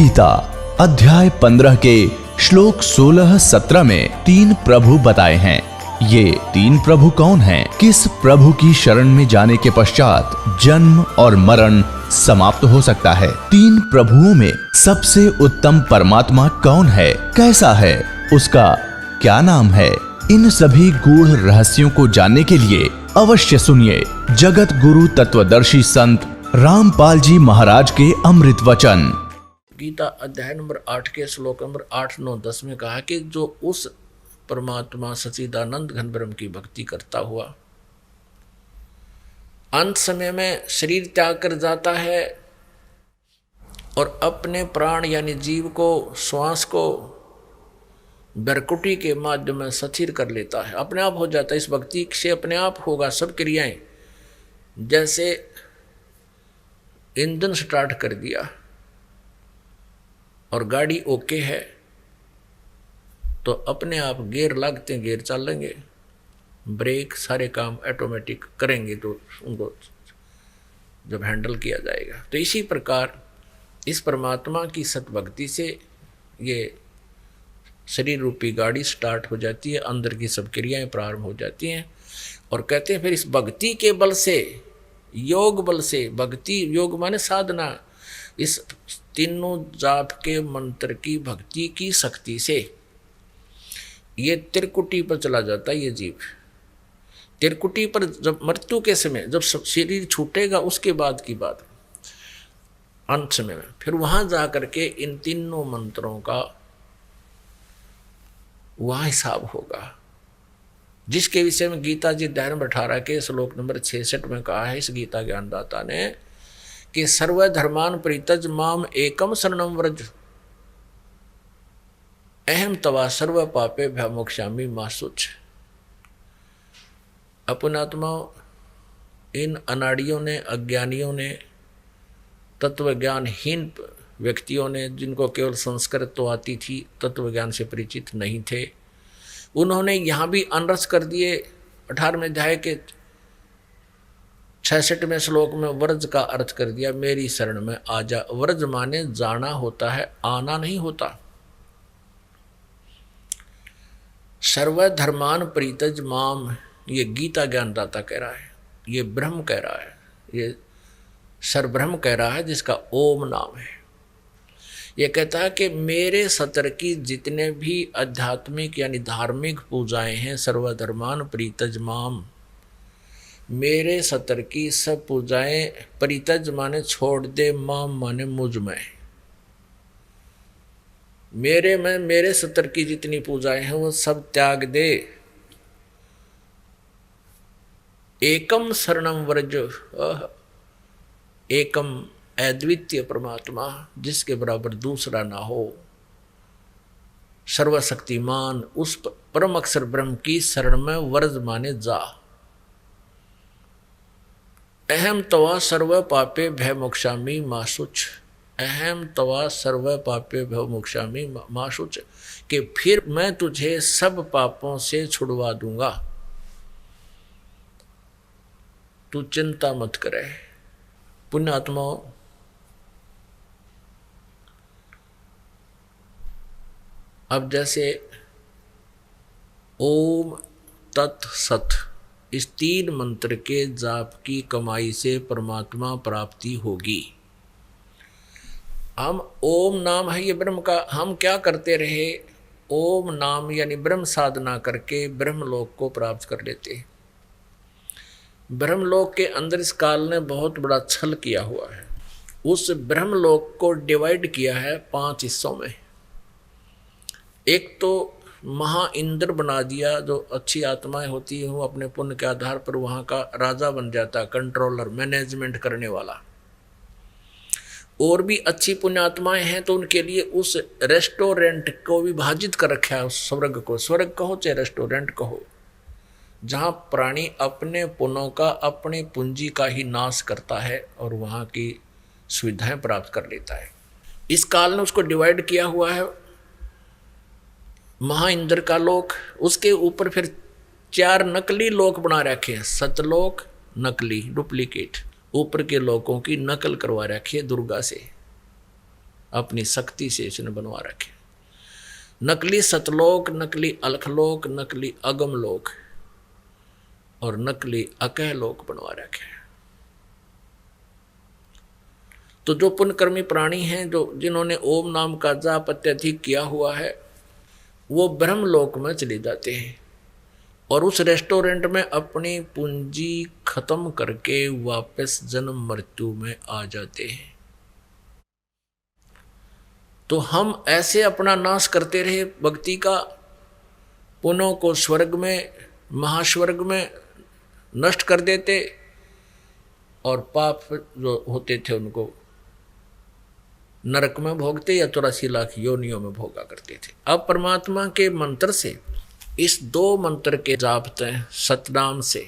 गीता अध्याय 15 के श्लोक 16-17 में 3 प्रभु बताए हैं। ये 3 प्रभु कौन हैं? किस प्रभु की शरण में जाने के पश्चात जन्म और मरण समाप्त हो सकता है? 3 प्रभुओं में सबसे उत्तम परमात्मा कौन है? कैसा है? उसका क्या नाम है? इन सभी गूढ़ रहस्यों को जानने के लिए अवश्य सुनिए जगत गुरु तत्वदर्शी संत रामपाल जी महाराज के अमृत वचन। गीता अध्याय नंबर 8 के श्लोक नंबर 8, 9, 10 में कहा कि जो उस परमात्मा सच्चिदानंद घन ब्रह्म की भक्ति करता हुआ अंत समय में शरीर त्याग कर जाता है और अपने प्राण यानी जीव को, श्वास को बरकुटी के माध्यम में स्थिर कर लेता है, अपने आप हो जाता है। इस भक्ति से अपने आप होगा सब क्रियाएं। जैसे इंजन स्टार्ट कर दिया और गाड़ी ओके है तो अपने आप गियर लगते हैं, गियर चलेंगे, ब्रेक सारे काम ऑटोमेटिक करेंगे तो उनको जब हैंडल किया जाएगा। तो इसी प्रकार इस परमात्मा की सतभक्ति से ये शरीर रूपी गाड़ी स्टार्ट हो जाती है, अंदर की सब क्रियाएं प्रारंभ हो जाती हैं। और कहते हैं फिर इस भक्ति के बल से, योग बल से, भक्ति योग माने साधना, इस तीनों जाप के मंत्र की भक्ति की शक्ति से ये त्रिकुटी पर चला जाता है। ये जीव त्रिकुटी पर जब मृत्यु के समय जब शरीर छूटेगा उसके बाद की बात, अंत समय में फिर वहां जा करके इन तीनों मंत्रों का वहां हिसाब होगा, जिसके विषय में गीता जी अध्याय नंबर 18 के श्लोक नंबर 66 में कहा है इस गीता ज्ञानदाता ने कि सर्वधर्मान परित्यज माम एकम शरणम व्रज अहम तवा सर्व पापे भयमोक्षामि मा शुच। अपनात्मा इन अनाड़ियों ने, अज्ञानियों ने, तत्व ज्ञानहीन व्यक्तियों ने, जिनको केवल संस्कृत तो आती थी, तत्व ज्ञान से परिचित नहीं थे, उन्होंने यहाँ भी अनरस कर दिए। 18वें अध्याय के 66वें श्लोक में व्रज का अर्थ कर दिया, मेरी शरण में आ जा। व्रज माने जाना होता है, आना नहीं होता। सर्वधर्मान परित्यज माम, ये गीता ज्ञानदाता कह रहा है, ये ब्रह्म कह रहा है, ये सर्वब्रह्म कह रहा है जिसका ओम नाम है। ये कहता है कि मेरे सतर की जितने भी आध्यात्मिक यानी धार्मिक पूजाएं हैं, सर्वधर्मान परित्यज माम, मेरे सतर की सब पूजाएं, परित्यज माने छोड़ दे, माम माने मुझ में, मेरे में, मेरे सतर की जितनी पूजाएं हैं वो सब त्याग दे। एकम शरणम व्रज, एकम अद्वितीय परमात्मा जिसके बराबर दूसरा ना हो, सर्वशक्तिमान उस परम अक्षर ब्रह्म की शरण में व्रज माने जा। अहम तवा सर्व पापे भय मोक्षामि मा शुच, अहम तवा सर्व पापे भय मोक्षामि मा शुच, कि फिर मैं तुझे सब पापों से छुड़वा दूंगा, तू चिंता मत करे। पुण्यात्माओं, अब जैसे ओम तत् सत, इस 3 मंत्र के जाप की कमाई से परमात्मा प्राप्ति होगी। हम ओम नाम है ये ब्रह्म का, हम क्या करते रहे, ओम नाम यानी ब्रह्म साधना करके ब्रह्मलोक को प्राप्त कर लेते। ब्रह्मलोक के अंदर इस काल ने बहुत बड़ा छल किया हुआ है। उस ब्रह्मलोक को डिवाइड किया है 5 हिस्सों में। एक तो महा इंद्र बना दिया, जो अच्छी आत्माएं होती हैं वो अपने पुण्य के आधार पर वहाँ का राजा बन जाता, कंट्रोलर, मैनेजमेंट करने वाला। और भी अच्छी पुण्य आत्माएं हैं तो उनके लिए उस रेस्टोरेंट को विभाजित कर रखा है, उस स्वर्ग को, स्वर्ग कहो चाहे रेस्टोरेंट कहो, जहाँ प्राणी अपने पुण्यों का, अपने पूंजी का ही नाश करता है और वहाँ की सुविधाएं प्राप्त कर लेता है। इस काल ने उसको डिवाइड किया हुआ है। महा इंद्र का लोक, उसके ऊपर फिर 4 नकली लोक बना रखे हैं, सतलोक नकली, डुप्लीकेट, ऊपर के लोकों की नकल करवा रखी है दुर्गा से। अपनी शक्ति से इसने बनवा रखे। नकली सतलोक, नकली अलखलोक, नकली अगमलोक और नकली अकहलोक बनवा रखे। तो जो पुण्यकर्मी प्राणी हैं, जो जिन्होंने ओम नाम का जाप अत्यधिक किया हुआ है, वो ब्रह्मलोक में चले जाते हैं और उस रेस्टोरेंट में अपनी पूंजी खत्म करके वापस जन्म मृत्यु में आ जाते हैं। तो हम ऐसे अपना नाश करते रहे भक्ति का, पुण्यों को स्वर्ग में, महास्वर्ग में नष्ट कर देते और पाप जो होते थे उनको नरक में भोगते या 84 लाख योनियों में भोगा करते थे। अब परमात्मा के मंत्र से, इस 2 मंत्र के जापते सतनाम से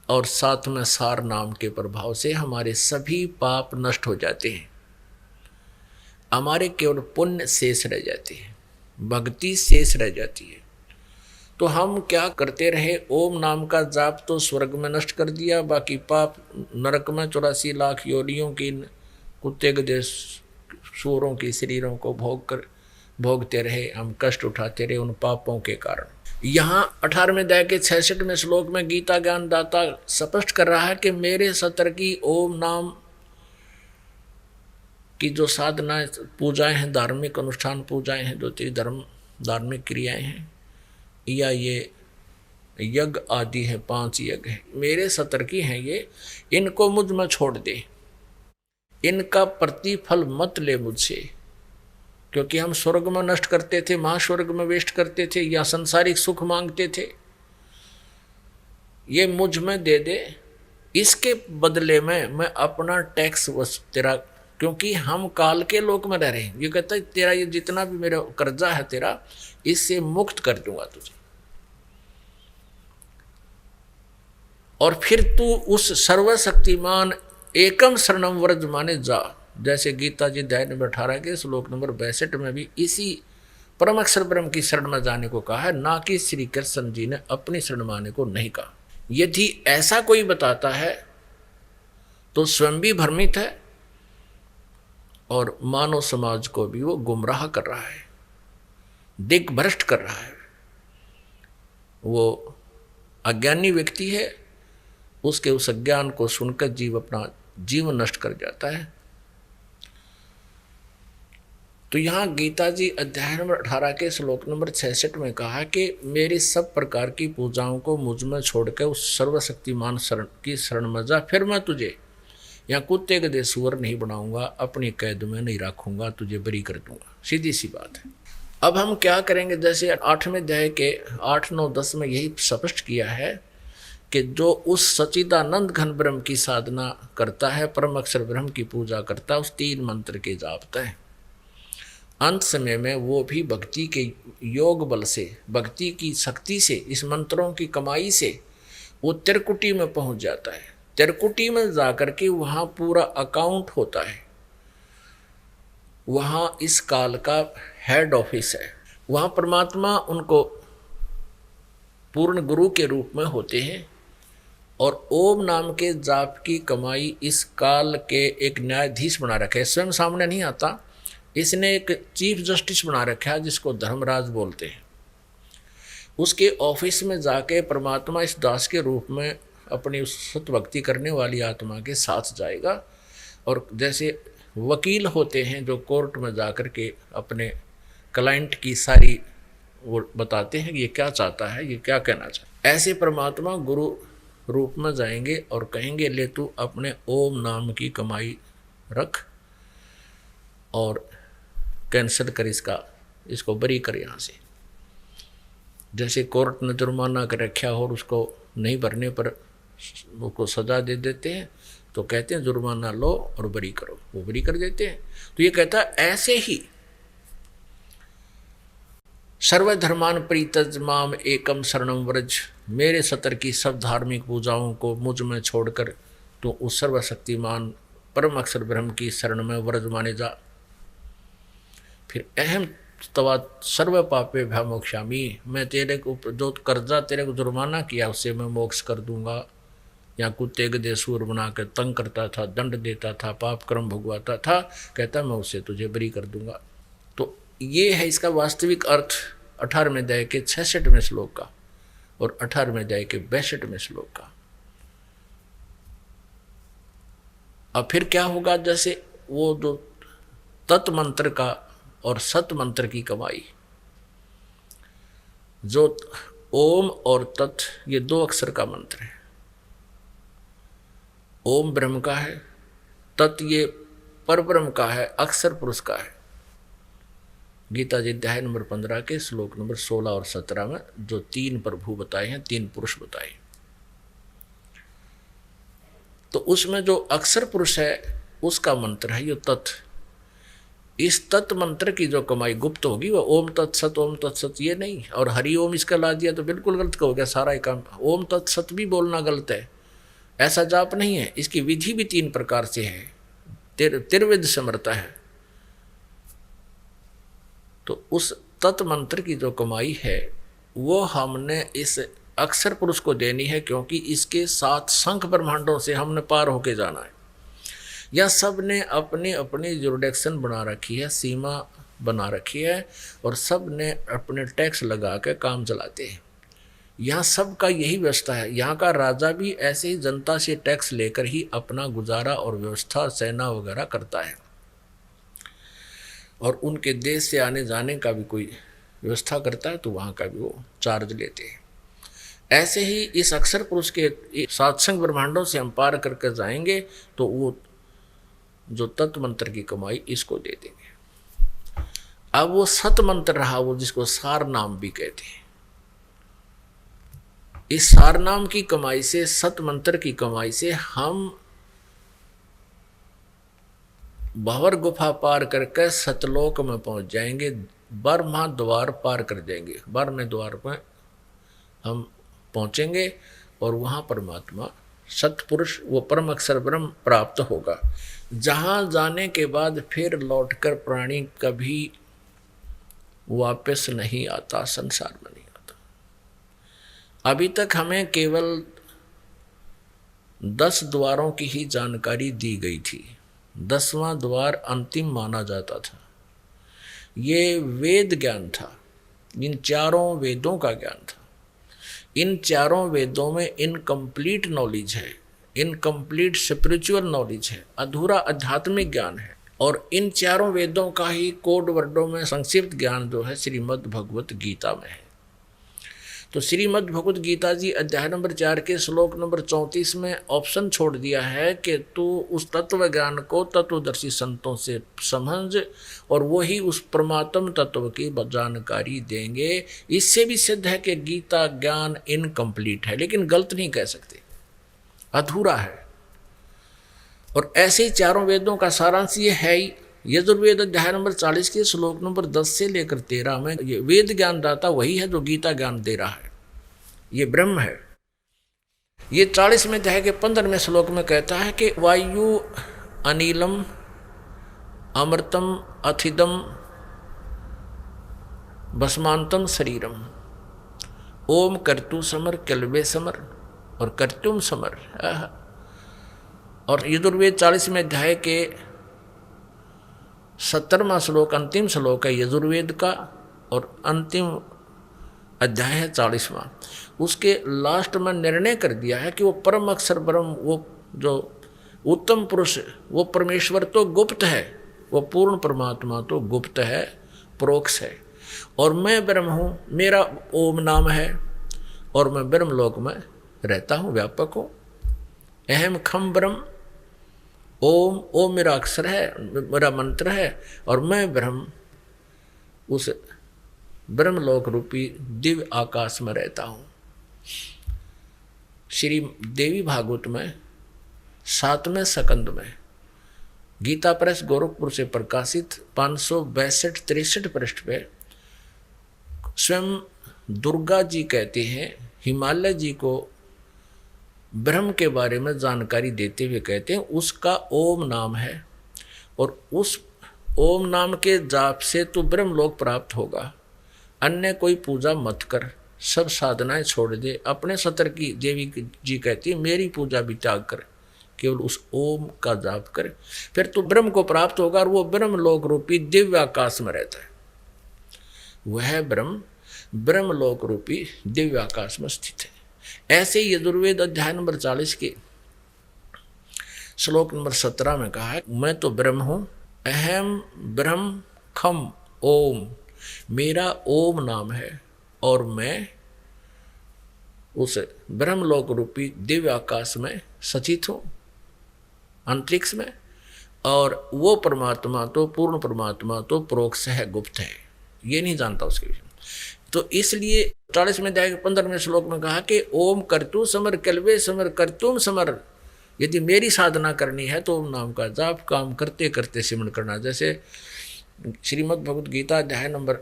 और साथ में सार नाम के प्रभाव से हमारे सभी पाप नष्ट हो जाते हैं। हमारे केवल पुण्य शेष रह जाते हैं, भक्ति शेष रह जाती है। तो हम क्या करते रहे, ओम नाम का जाप तो स्वर्ग में नष्ट कर दिया, बाकी पाप नरक में 84 लाख योनियों की, कुत्ते गधे सूरों की शरीरों को भोगते रहे, हम कष्ट उठाते रहे उन पापों के कारण। यहाँ 18वें अध्याय के 66वें श्लोक में गीता ज्ञान दाता स्पष्ट कर रहा है कि मेरे सतर की ओम नाम की जो साधना पूजाएं हैं, धार्मिक अनुष्ठान पूजाएं हैं, जो धर्म धार्मिक क्रियाएं हैं, या ये यज्ञ आदि है, 5 यज्ञ है, मेरे सतर की हैं ये, इनको मुझ में छोड़ दे, इनका प्रतिफल मत ले मुझसे, क्योंकि हम स्वर्ग में नष्ट करते थे, महास्वर्ग में वेस्ट करते थे या संसारिक सुख मांगते थे। ये मुझ में दे दे, इसके बदले में मैं अपना टैक्स तेरा, क्योंकि हम काल के लोक में रह रहे हैं। ये कहता है तेरा ये जितना भी मेरा कर्जा है तेरा, इससे मुक्त कर दूंगा तुझे, और फिर तू उस सर्वशक्तिमान एकम शरणम व्रज माने जा। जैसे गीता जी अध्याय नंबर 18 के श्लोक नंबर 62 में भी इसी परम अक्षर ब्रह्म की शरण में जाने को कहा है, ना कि श्री कृष्ण जी ने अपनी शरण माने को नहीं कहा। यदि ऐसा कोई बताता है तो स्वयं भी भ्रमित है और मानव समाज को भी वो गुमराह कर रहा है, दिग्भ्रष्ट कर रहा है। वो अज्ञानी व्यक्ति है, उसके उस अज्ञान को सुनकर जीव अपना जीवन नष्ट कर जाता है। तो यहाँ गीता जी अध्याय नंबर 18 के श्लोक नंबर 66 में कहा कि मेरी सब प्रकार की पूजाओं को मुझ में छोड़कर उस सर्वशक्तिमान शरण की शरण में जा, फिर मैं तुझे यहाँ कुत्ते गधे सुअर नहीं बनाऊंगा, अपनी कैद में नहीं रखूंगा, तुझे बरी कर दूंगा। सीधी सी बात है। अब हम क्या करेंगे, जैसे 8वें अध्याय के 8, 9, 10 में यही स्पष्ट किया है कि जो उस सच्चिदानंद घन ब्रह्म की साधना करता है, परम अक्षर ब्रह्म की पूजा करता है, उस 3 मंत्र के जापता है, अंत समय में वो भी भक्ति के योग बल से, भक्ति की शक्ति से, इस मंत्रों की कमाई से वो त्रिकुटी में पहुंच जाता है। त्रिकुटी में जाकर के वहाँ पूरा अकाउंट होता है, वहाँ इस काल का हेड ऑफिस है, वहाँ परमात्मा उनको पूर्ण गुरु के रूप में होते हैं और ओम नाम के जाप की कमाई इस काल के एक न्यायाधीश बना रखा है। स्वयं सामने नहीं आता, इसने एक चीफ जस्टिस बना रखा है जिसको धर्मराज बोलते हैं। उसके ऑफिस में जाके परमात्मा इस दास के रूप में अपनी सत भक्ति करने वाली आत्मा के साथ जाएगा, और जैसे वकील होते हैं जो कोर्ट में जाकर के अपने क्लाइंट की सारी वो बताते हैं कि ये क्या चाहता है, ये क्या कहना चाहता है, ऐसे परमात्मा गुरु रूप में जाएंगे और कहेंगे ले तू अपने ओम नाम की कमाई रख और कैंसिल कर इसको बरी कर यहाँ से। जैसे कोर्ट ने जुर्माना कर रखा हो और उसको नहीं भरने पर उसको सजा दे देते हैं, तो कहते हैं जुर्माना लो और बरी करो, वो बरी कर देते हैं। तो ये कहता है ऐसे ही सर्वधर्मान परित्यज माम एकम शरणम व्रज, मेरे सतर की सब धार्मिक पूजाओं को मुझ में छोड़कर तो उस सर्वशक्तिमान परम अक्षर ब्रह्म की शरण में व्रज माने जा। फिर अहम तवा सर्व पापे भय मोक्षामी, मैं तेरे को जो कर्जा तेरे को जुर्माना किया उससे मैं मोक्ष कर दूंगा, या कुत्ते गधे सूर बना कर तंग करता था, दंड देता था, पाप कर्म भुगवाता था, कहता मैं उससे तुझे बरी कर दूंगा। तो ये है इसका वास्तविक अर्थ 18वें अध्याय के 66वें श्लोक का और 18वें अध्याय के 62वें श्लोक का। अब फिर क्या होगा, जैसे वो जो तत् मंत्र का और सत मंत्र की कमाई, जो ओम और तत् ये 2 अक्षर का मंत्र है। ओम ब्रह्म का है, तत् ये परब्रह्म का है, अक्षर पुरुष का है। गीता जी अध्याय नंबर 15 के श्लोक नंबर 16 और 17 में जो 3 प्रभु बताए हैं, 3 पुरुष बताए, तो उसमें जो अक्षर पुरुष है उसका मंत्र है ये तत्। इस तत् मंत्र की जो कमाई गुप्त होगी वो ओम तत्सत ये नहीं, और हरि ओम इसका ला दिया तो बिल्कुल गलत हो गया सारा ही काम। ओम तत्सत भी बोलना गलत है, ऐसा जाप नहीं है। इसकी विधि भी 3 प्रकार से है, त्रिविध समर्था है। तो उस तत् मंत्र की जो कमाई है वो हमने इस अक्षर पुरुष को देनी है, क्योंकि इसके 7 शंख ब्रह्मांडों से हमने पार होके जाना है। या सब ने अपनी अपनी जुरिडिक्शन बना रखी है, सीमा बना रखी है, और सब ने अपने टैक्स लगा के काम चलाते हैं। यहाँ सब का यही व्यवस्था है। यहाँ का राजा भी ऐसे ही जनता से टैक्स लेकर ही अपना गुजारा और व्यवस्था, सेना वगैरह करता है, और उनके देश से आने जाने का भी कोई व्यवस्था करता है तो वहाँ का भी वो चार्ज लेते हैं। ऐसे ही इस अक्षर पुरुष के 7 शंख ब्रह्मांडों से हम पार करके जाएंगे तो वो जो तत्व मंत्र की कमाई इसको दे देंगे। अब वो सत मंत्र रहा, वो जिसको सार नाम भी कहते हैं, इस सार नाम की कमाई से, सत मंत्र की कमाई से हम भंवर गुफा पार करके सतलोक में पहुंच जाएंगे, 12वां द्वार पार कर जाएंगे, 12वें द्वार पर हम पहुंचेंगे और वहां परमात्मा सतपुरुष वो परम अक्षर ब्रह्म प्राप्त होगा, जहां जाने के बाद फिर लौटकर प्राणी कभी वापस नहीं आता, संसार में नहीं आता। अभी तक हमें केवल 10 द्वारों की ही जानकारी दी गई थी। 10वां द्वार अंतिम माना जाता था। ये वेद ज्ञान था, इन 4 वेदों का ज्ञान था। इन 4 वेदों में इनकम्प्लीट नॉलेज है, इनकम्प्लीट स्पिरिचुअल नॉलेज है, अधूरा आध्यात्मिक ज्ञान है। और इन 4 वेदों का ही कोड वर्डों में संक्षिप्त ज्ञान जो है श्रीमद् भगवत गीता में है। तो श्रीमद् भगवत गीता जी अध्याय नंबर 4 के श्लोक नंबर 34 में ऑप्शन छोड़ दिया है कि तू उस तत्व ज्ञान को तत्वदर्शी संतों से समझ, और वही उस परमात्म तत्व की जानकारी देंगे। इससे भी सिद्ध है कि गीता ज्ञान इनकम्प्लीट है, लेकिन गलत नहीं कह सकते, अधूरा है। और ऐसे ही 4 वेदों का सारांश ये है ही। यजुर्वेद अध्याय नंबर 40 के श्लोक नंबर 10 से लेकर 13 में ये वेद ज्ञान दाता वही है जो गीता ज्ञान दे रहा है, ये ब्रह्म है। ये 40वें अध्याय के 15वें श्लोक में कहता है कि वायु अनिलम अमृतम अथिदम भस्मांतम शरीरम ओम कर्तु समर कल्बे समर और कर्तुम समर। और यजुर्वेद 40वें अध्याय के 17वां श्लोक अंतिम श्लोक है यजुर्वेद का, और अंतिम अध्याय है 40वां। उसके लास्ट में निर्णय कर दिया है कि वो परम अक्षर ब्रह्म, वो जो उत्तम पुरुष, वो परमेश्वर तो गुप्त है, वो पूर्ण परमात्मा तो गुप्त है, प्रोक्ष है, और मैं ब्रह्म हूँ, मेरा ओम नाम है, और मैं ब्रह्मलोक में रहता हूँ, व्यापक हूँ। अहम खम ब्रह्म, ओम मेरा अक्षर है, मेरा मंत्र है, और मैं ब्रह्म उस ब्रह्मलोक रूपी दिव्य आकाश में रहता हूँ। श्री देवी भागवत में 7वें स्कंद में गीता प्रेस गोरखपुर से प्रकाशित 562-63 पृष्ठ पे स्वयं दुर्गा जी कहते हैं, हिमालय जी को ब्रह्म के बारे में जानकारी देते हुए कहते हैं उसका ओम नाम है, और उस ओम नाम के जाप से तो ब्रह्मलोक प्राप्त होगा, अन्य कोई पूजा मत कर, सब साधनाएं छोड़ दे, अपने सतर की देवी जी कहती है मेरी पूजा भी त्याग कर, केवल उस ओम का जाप करे, फिर तो ब्रह्म को प्राप्त होगा और वो ब्रह्म लोक रूपी दिव्य आकाश में रहता है। वह ब्रह्म लोक रूपी दिव्य आकाश में स्थित है। ऐसे ही यजुर्वेद अध्याय नंबर 40 के श्लोक नंबर 17 में कहा है, मैं तो ब्रह्म हूं, अहम ब्रह्म खम ओम, मेरा ओम नाम है और मैं उस ब्रह्मलोक रूपी दिव्य आकाश में सचित हूं, अंतरिक्ष में। और वो परमात्मा तो पूर्ण परमात्मा तो परोक्ष है, गुप्त है, ये नहीं जानता उसके विषय में। तो इसलिए 40वें अध्याय के 15वें श्लोक में कहा कि ओम करतु समर कलवे समर करतुम समर, यदि मेरी साधना करनी है तो ओम नाम का जाप काम करते करते सिमरण करना। जैसे श्रीमद् भगवद गीता अध्याय नंबर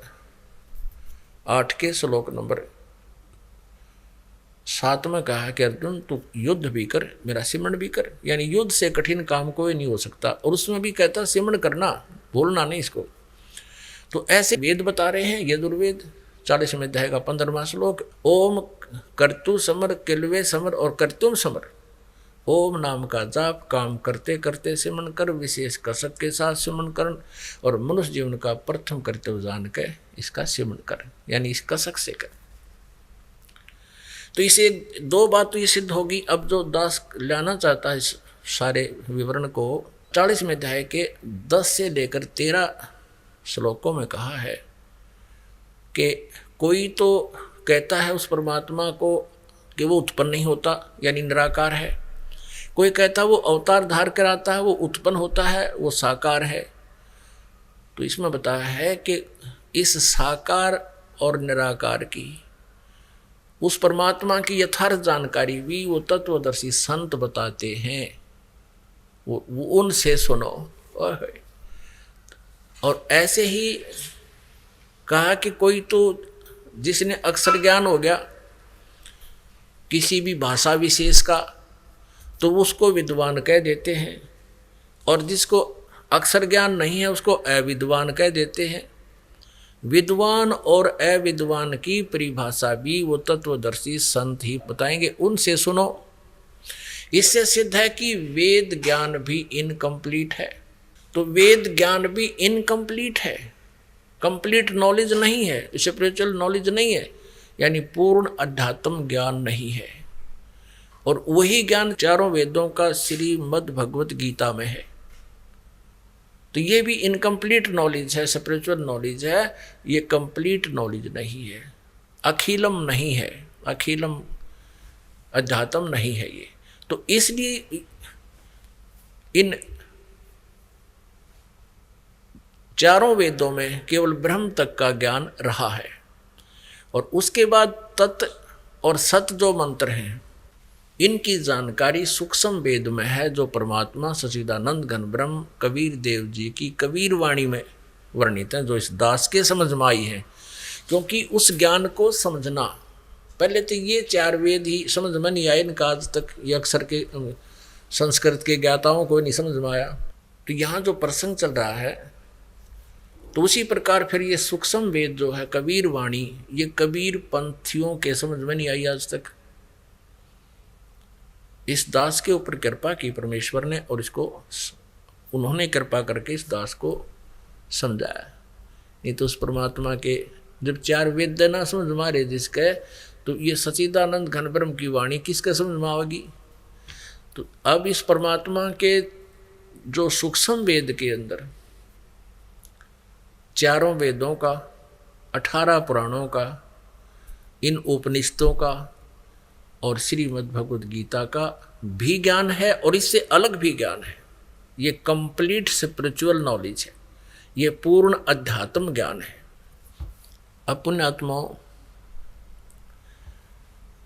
8 के श्लोक नंबर 7 में कहा कि अर्जुन तू युद्ध भी कर, मेरा सिमरण भी कर, यानी युद्ध से कठिन काम कोई नहीं हो सकता। और उसमें भी कहता सिमरण करना, भूलना नहीं इसको। तो ऐसे वेद बता रहे हैं, यजुर्वेद 40वें अध्याय का 15वां श्लोक, ओम कर्तु समर किलवे समर और कर्तुम समर, ओम नाम का जाप काम करते करते सिमरण कर, विशेष कसक के साथ सिमरण कर और मनुष्य जीवन का प्रथम कर्तव्य जान के इसका सिमरण कर, यानी इस कसक से कर। तो इसे दो बात तो ये सिद्ध होगी। अब जो दास लाना चाहता है इस सारे विवरण को, 40वें अध्याय के 10 से लेकर 13 श्लोकों में कहा है कि कोई तो कहता है उस परमात्मा को कि वो उत्पन्न नहीं होता, यानी निराकार है। कोई कहता है वो अवतार धार कर आता है, वो उत्पन्न होता है, वो साकार है। तो इसमें बताया है कि इस साकार और निराकार की, उस परमात्मा की यथार्थ जानकारी भी वो तत्वदर्शी संत बताते हैं, वो उनसे सुनो। और ऐसे ही कहा कि कोई तो जिसने अक्षर ज्ञान हो गया किसी भी भाषा विशेष का, तो उसको विद्वान कह देते हैं, और जिसको अक्षर ज्ञान नहीं है उसको अविद्वान कह देते हैं। विद्वान और अविद्वान की परिभाषा भी वो तत्वदर्शी संत ही बताएंगे, उनसे सुनो। इससे सिद्ध है कि वेद ज्ञान भी इनकम्प्लीट है। तो वेद ज्ञान भी इनकम्प्लीट है, कंप्लीट नॉलेज नहीं है, स्पिरिचुअल नॉलेज नहीं है, यानी पूर्ण अध्यात्म ज्ञान नहीं है। और वही ज्ञान चारों वेदों का श्रीमद् भगवत गीता में है। तो ये भी इनकम्प्लीट नॉलेज है, स्पिरिचुअल नॉलेज है, ये कंप्लीट नॉलेज नहीं है, अखिलम नहीं है, अखिलम अध्यात्म नहीं है ये। तो इसलिए इन चारों वेदों में केवल ब्रह्म तक का ज्ञान रहा है, और उसके बाद तत् और सत जो मंत्र हैं इनकी जानकारी सूक्ष्म वेद में है, जो परमात्मा सच्चिदानंद घन ब्रह्म कबीर देव जी की कबीर वाणी में वर्णित है, जो इस दास के समझ में आई है। क्योंकि उस ज्ञान को समझना, पहले तो ये 4 वेद ही समझ में नहीं आए, इनका आज तक ये अक्षर के संस्कृत के ज्ञाताओं को नहीं समझ में आया। तो यहाँ जो प्रसंग चल रहा है, तो उसी प्रकार फिर ये सूक्ष्म वेद जो है कबीर वाणी, ये कबीर पंथियों के समझ में नहीं आई आज तक। इस दास के ऊपर कृपा की परमेश्वर ने, और इसको उन्होंने कृपा करके इस दास को समझाया। नहीं तो उस परमात्मा के जब 4 वेद ना समझ मारे जिसके, तो ये सच्चिदानंद घन ब्रह्म की वाणी किसके समझ में आवेगी। तो अब इस परमात्मा के जो सूक्ष्म वेद के अंदर 4 वेदों का, 18 पुराणों का, इन उपनिषदों का और श्रीमद् भगवद गीता का भी ज्ञान है, और इससे अलग भी ज्ञान है। ये कंप्लीट स्पिरिचुअल नॉलेज है, ये पूर्ण अध्यात्म ज्ञान है। अब पुण्यात्माओं,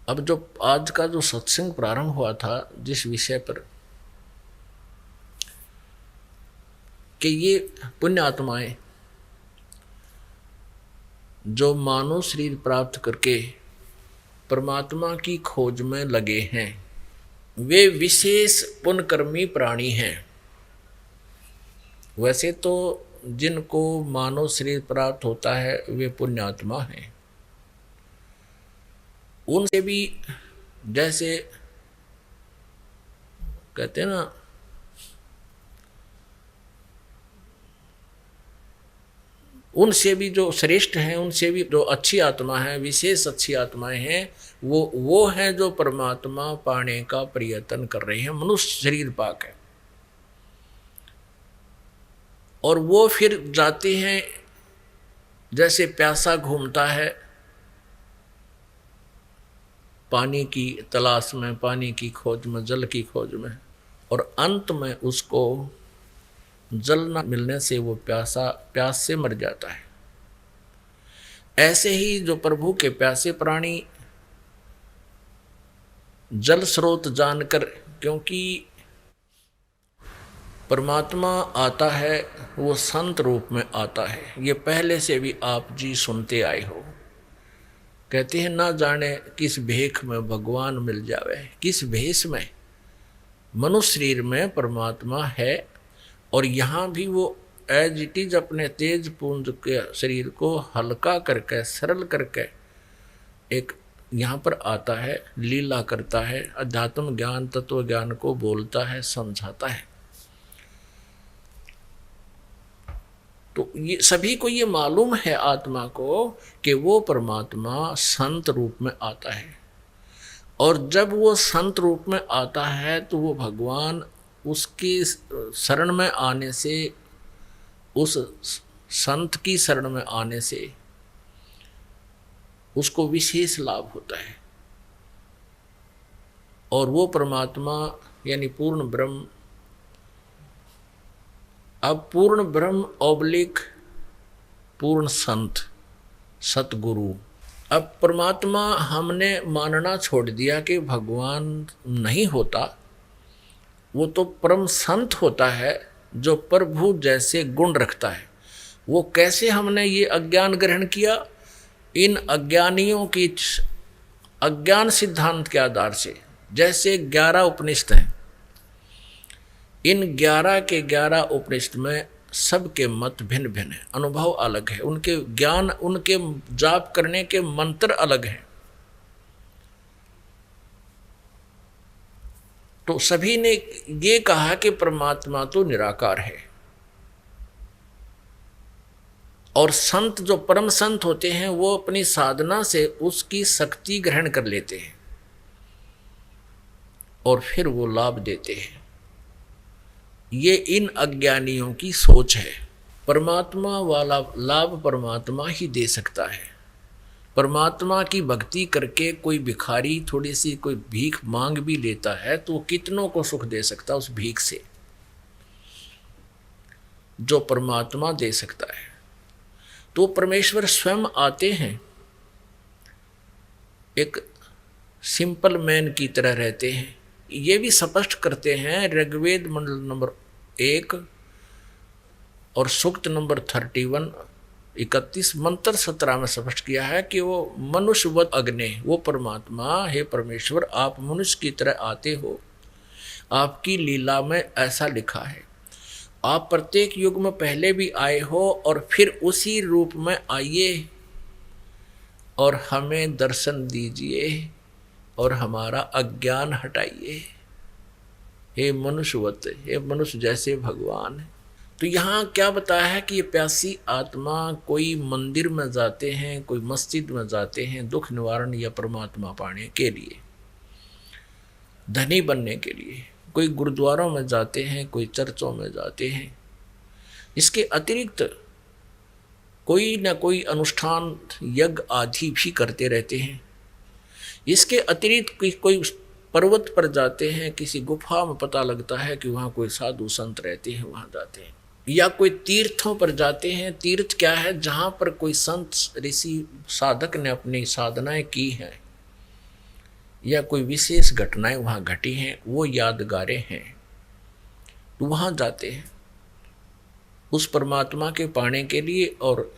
अब जो आज का जो सत्संग प्रारंभ हुआ था जिस विषय पर कि ये पुण्यात्माएं जो मानव शरीर प्राप्त करके परमात्मा की खोज में लगे हैं, वे विशेष पुण्यकर्मी प्राणी हैं। वैसे तो जिनको मानव शरीर प्राप्त होता है वे पुण्यात्मा हैं, उनसे भी जैसे कहते हैं ना, उनसे भी जो श्रेष्ठ हैं, उनसे भी जो अच्छी आत्मा है, विशेष अच्छी आत्माएं हैं, वो हैं जो परमात्मा पाने का प्रयत्न कर रहे हैं। मनुष्य शरीर पाक है और वो फिर जाते हैं जैसे प्यासा घूमता है पानी की तलाश में, पानी की खोज में, जल की खोज में, और अंत में उसको जल न मिलने से वो प्यास से मर जाता है। ऐसे ही जो प्रभु के प्यासे प्राणी जल स्रोत जानकर, क्योंकि परमात्मा आता है वो संत रूप में आता है, ये पहले से भी आप जी सुनते आए हो। कहते हैं ना जाने किस भेख में भगवान मिल जावे, किस भेष में। मनुष्य शरीर में परमात्मा है और यहाँ भी वो एज इट इज अपने तेज पुंज के शरीर को हल्का करके, सरल करके एक यहाँ पर आता है, लीला करता है, अध्यात्म ज्ञान, तत्व ज्ञान को बोलता है, समझाता है। तो ये सभी को ये मालूम है आत्मा को कि वो परमात्मा संत रूप में आता है, और जब वो संत रूप में आता है तो वो भगवान उसकी शरण में आने से, उस संत की शरण में आने से उसको विशेष लाभ होता है। और वो परमात्मा यानी पूर्ण ब्रह्म, अब पूर्ण ब्रह्म ऑब्लिक पूर्ण संत, सतगुरु। अब परमात्मा हमने मानना छोड़ दिया कि भगवान नहीं होता, वो तो परम संत होता है जो प्रभु जैसे गुण रखता है। वो कैसे हमने ये अज्ञान ग्रहण किया? इन अज्ञानियों की अज्ञान सिद्धांत के आधार से। जैसे 11 उपनिषद हैं, इन 11 के 11 उपनिषद में सबके मत भिन्न भिन्न हैं, अनुभव अलग है, उनके ज्ञान, उनके जाप करने के मंत्र अलग हैं। तो सभी ने ये कहा कि परमात्मा तो निराकार है, और संत जो परम संत होते हैं वो अपनी साधना से उसकी शक्ति ग्रहण कर लेते हैं और फिर वो लाभ देते हैं। ये इन अज्ञानियों की सोच है। परमात्मा वाला लाभ परमात्मा ही दे सकता है। परमात्मा की भक्ति करके कोई भिखारी थोड़ी सी कोई भीख मांग भी लेता है तो वो कितनों को सुख दे सकता है उस भीख से, जो परमात्मा दे सकता है। तो परमेश्वर स्वयं आते हैं, एक सिंपल मैन की तरह रहते हैं। ये भी स्पष्ट करते हैं ऋग्वेद मंडल नंबर 1 और सूक्त नंबर 31 मंत्र 17 में स्पष्ट किया है कि वो मनुष्यवत अग्नि, वो परमात्मा, हे परमेश्वर आप मनुष्य की तरह आते हो, आपकी लीला में ऐसा लिखा है। आप प्रत्येक युग में पहले भी आए हो और फिर उसी रूप में आइए और हमें दर्शन दीजिए और हमारा अज्ञान हटाइए, हे मनुष्यवत, हे मनुष्य जैसे भगवान है। तो यहाँ क्या बताया है कि ये प्यासी आत्मा कोई मंदिर में जाते हैं, कोई मस्जिद में जाते हैं दुख निवारण या परमात्मा पाने के लिए, धनी बनने के लिए, कोई गुरुद्वारों में जाते हैं, कोई चर्चों में जाते हैं। इसके अतिरिक्त कोई न कोई अनुष्ठान यज्ञ आदि भी करते रहते हैं। इसके अतिरिक्त कोई पर्वत पर जाते हैं, किसी गुफा में पता लगता है कि वहाँ कोई साधु संत रहते हैं, वहाँ जाते हैं। या कोई तीर्थों पर जाते हैं। तीर्थ क्या है? जहाँ पर कोई संत ऋषि साधक ने अपनी साधनाएं की हैं या कोई विशेष घटनाएं वहाँ घटी हैं, वो यादगारें हैं, तो वहाँ जाते हैं उस परमात्मा के पाने के लिए और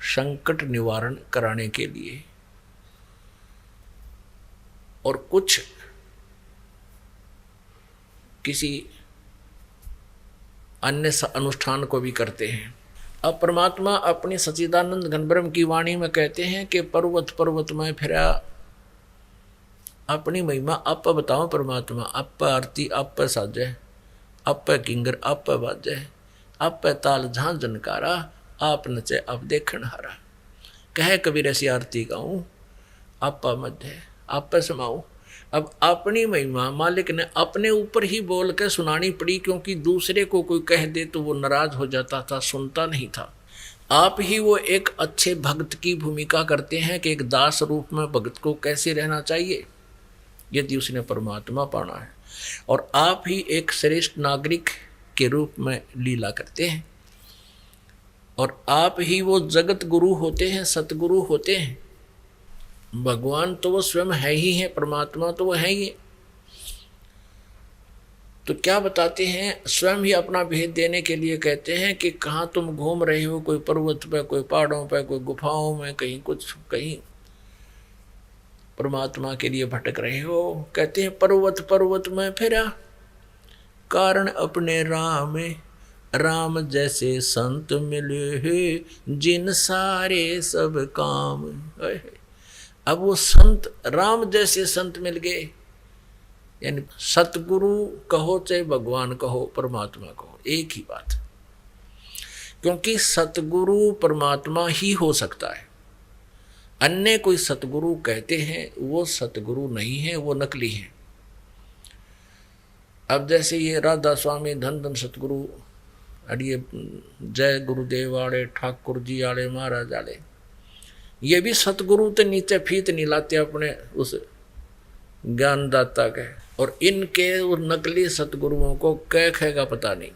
संकट निवारण कराने के लिए। और कुछ किसी अन्य अनुष्ठान को भी करते हैं। अब परमात्मा अपनी सच्चिदानंद घन ब्रह्म की वाणी में कहते हैं कि पर्वत पर्वत में फिरा, अपनी महिमा आप बताओ परमात्मा, आप आरती, आप साजे, आप किंगर, आप बाजे, आप ताल झां जनकारा, आप नचे अब देखण हारा। कहे कबीर ऐसी आरती गाऊं, आप मध्य आप समाऊं। अब अपनी महिमा मालिक ने अपने ऊपर ही बोल के सुनानी पड़ी, क्योंकि दूसरे को कोई कह दे तो वो नाराज हो जाता था, सुनता नहीं था। आप ही वो एक अच्छे भक्त की भूमिका करते हैं कि एक दास रूप में भक्त को कैसे रहना चाहिए यदि उसने परमात्मा पाना है, और आप ही एक श्रेष्ठ नागरिक के रूप में लीला करते हैं, और आप ही वो जगत गुरु होते हैं, सतगुरु होते हैं। भगवान तो वो स्वयं है ही है, परमात्मा तो वो है ही है। तो क्या बताते हैं, स्वयं ही अपना भेद देने के लिए कहते हैं कि कहाँ तुम घूम रहे हो, कोई पर्वत पे, कोई पहाड़ों पे, कोई गुफाओं में, कहीं कुछ, कहीं परमात्मा के लिए भटक रहे हो। कहते हैं पर्वत पर्वत में फिरा, कारण अपने राम, राम जैसे संत मिले हैं, जिन सारे सब काम। अब वो संत, राम जैसे संत मिल गए, यानी सतगुरु कहो चाहे भगवान कहो, परमात्मा कहो, एक ही बात। क्योंकि सतगुरु परमात्मा ही हो सकता है, अन्य कोई सतगुरु कहते हैं वो सतगुरु नहीं है, वो नकली है। अब जैसे ये राधा स्वामी धन धन सतगुरु, अड़िए जय गुरुदेव आड़े, ठाकुर जी आड़े, महाराज आड़े, ये भी सतगुरु तो नीचे फीत नहीं लाते अपने उस ज्ञानदाता के, और इनके उस नकली सतगुरुओं को क्या कहेगा पता नहीं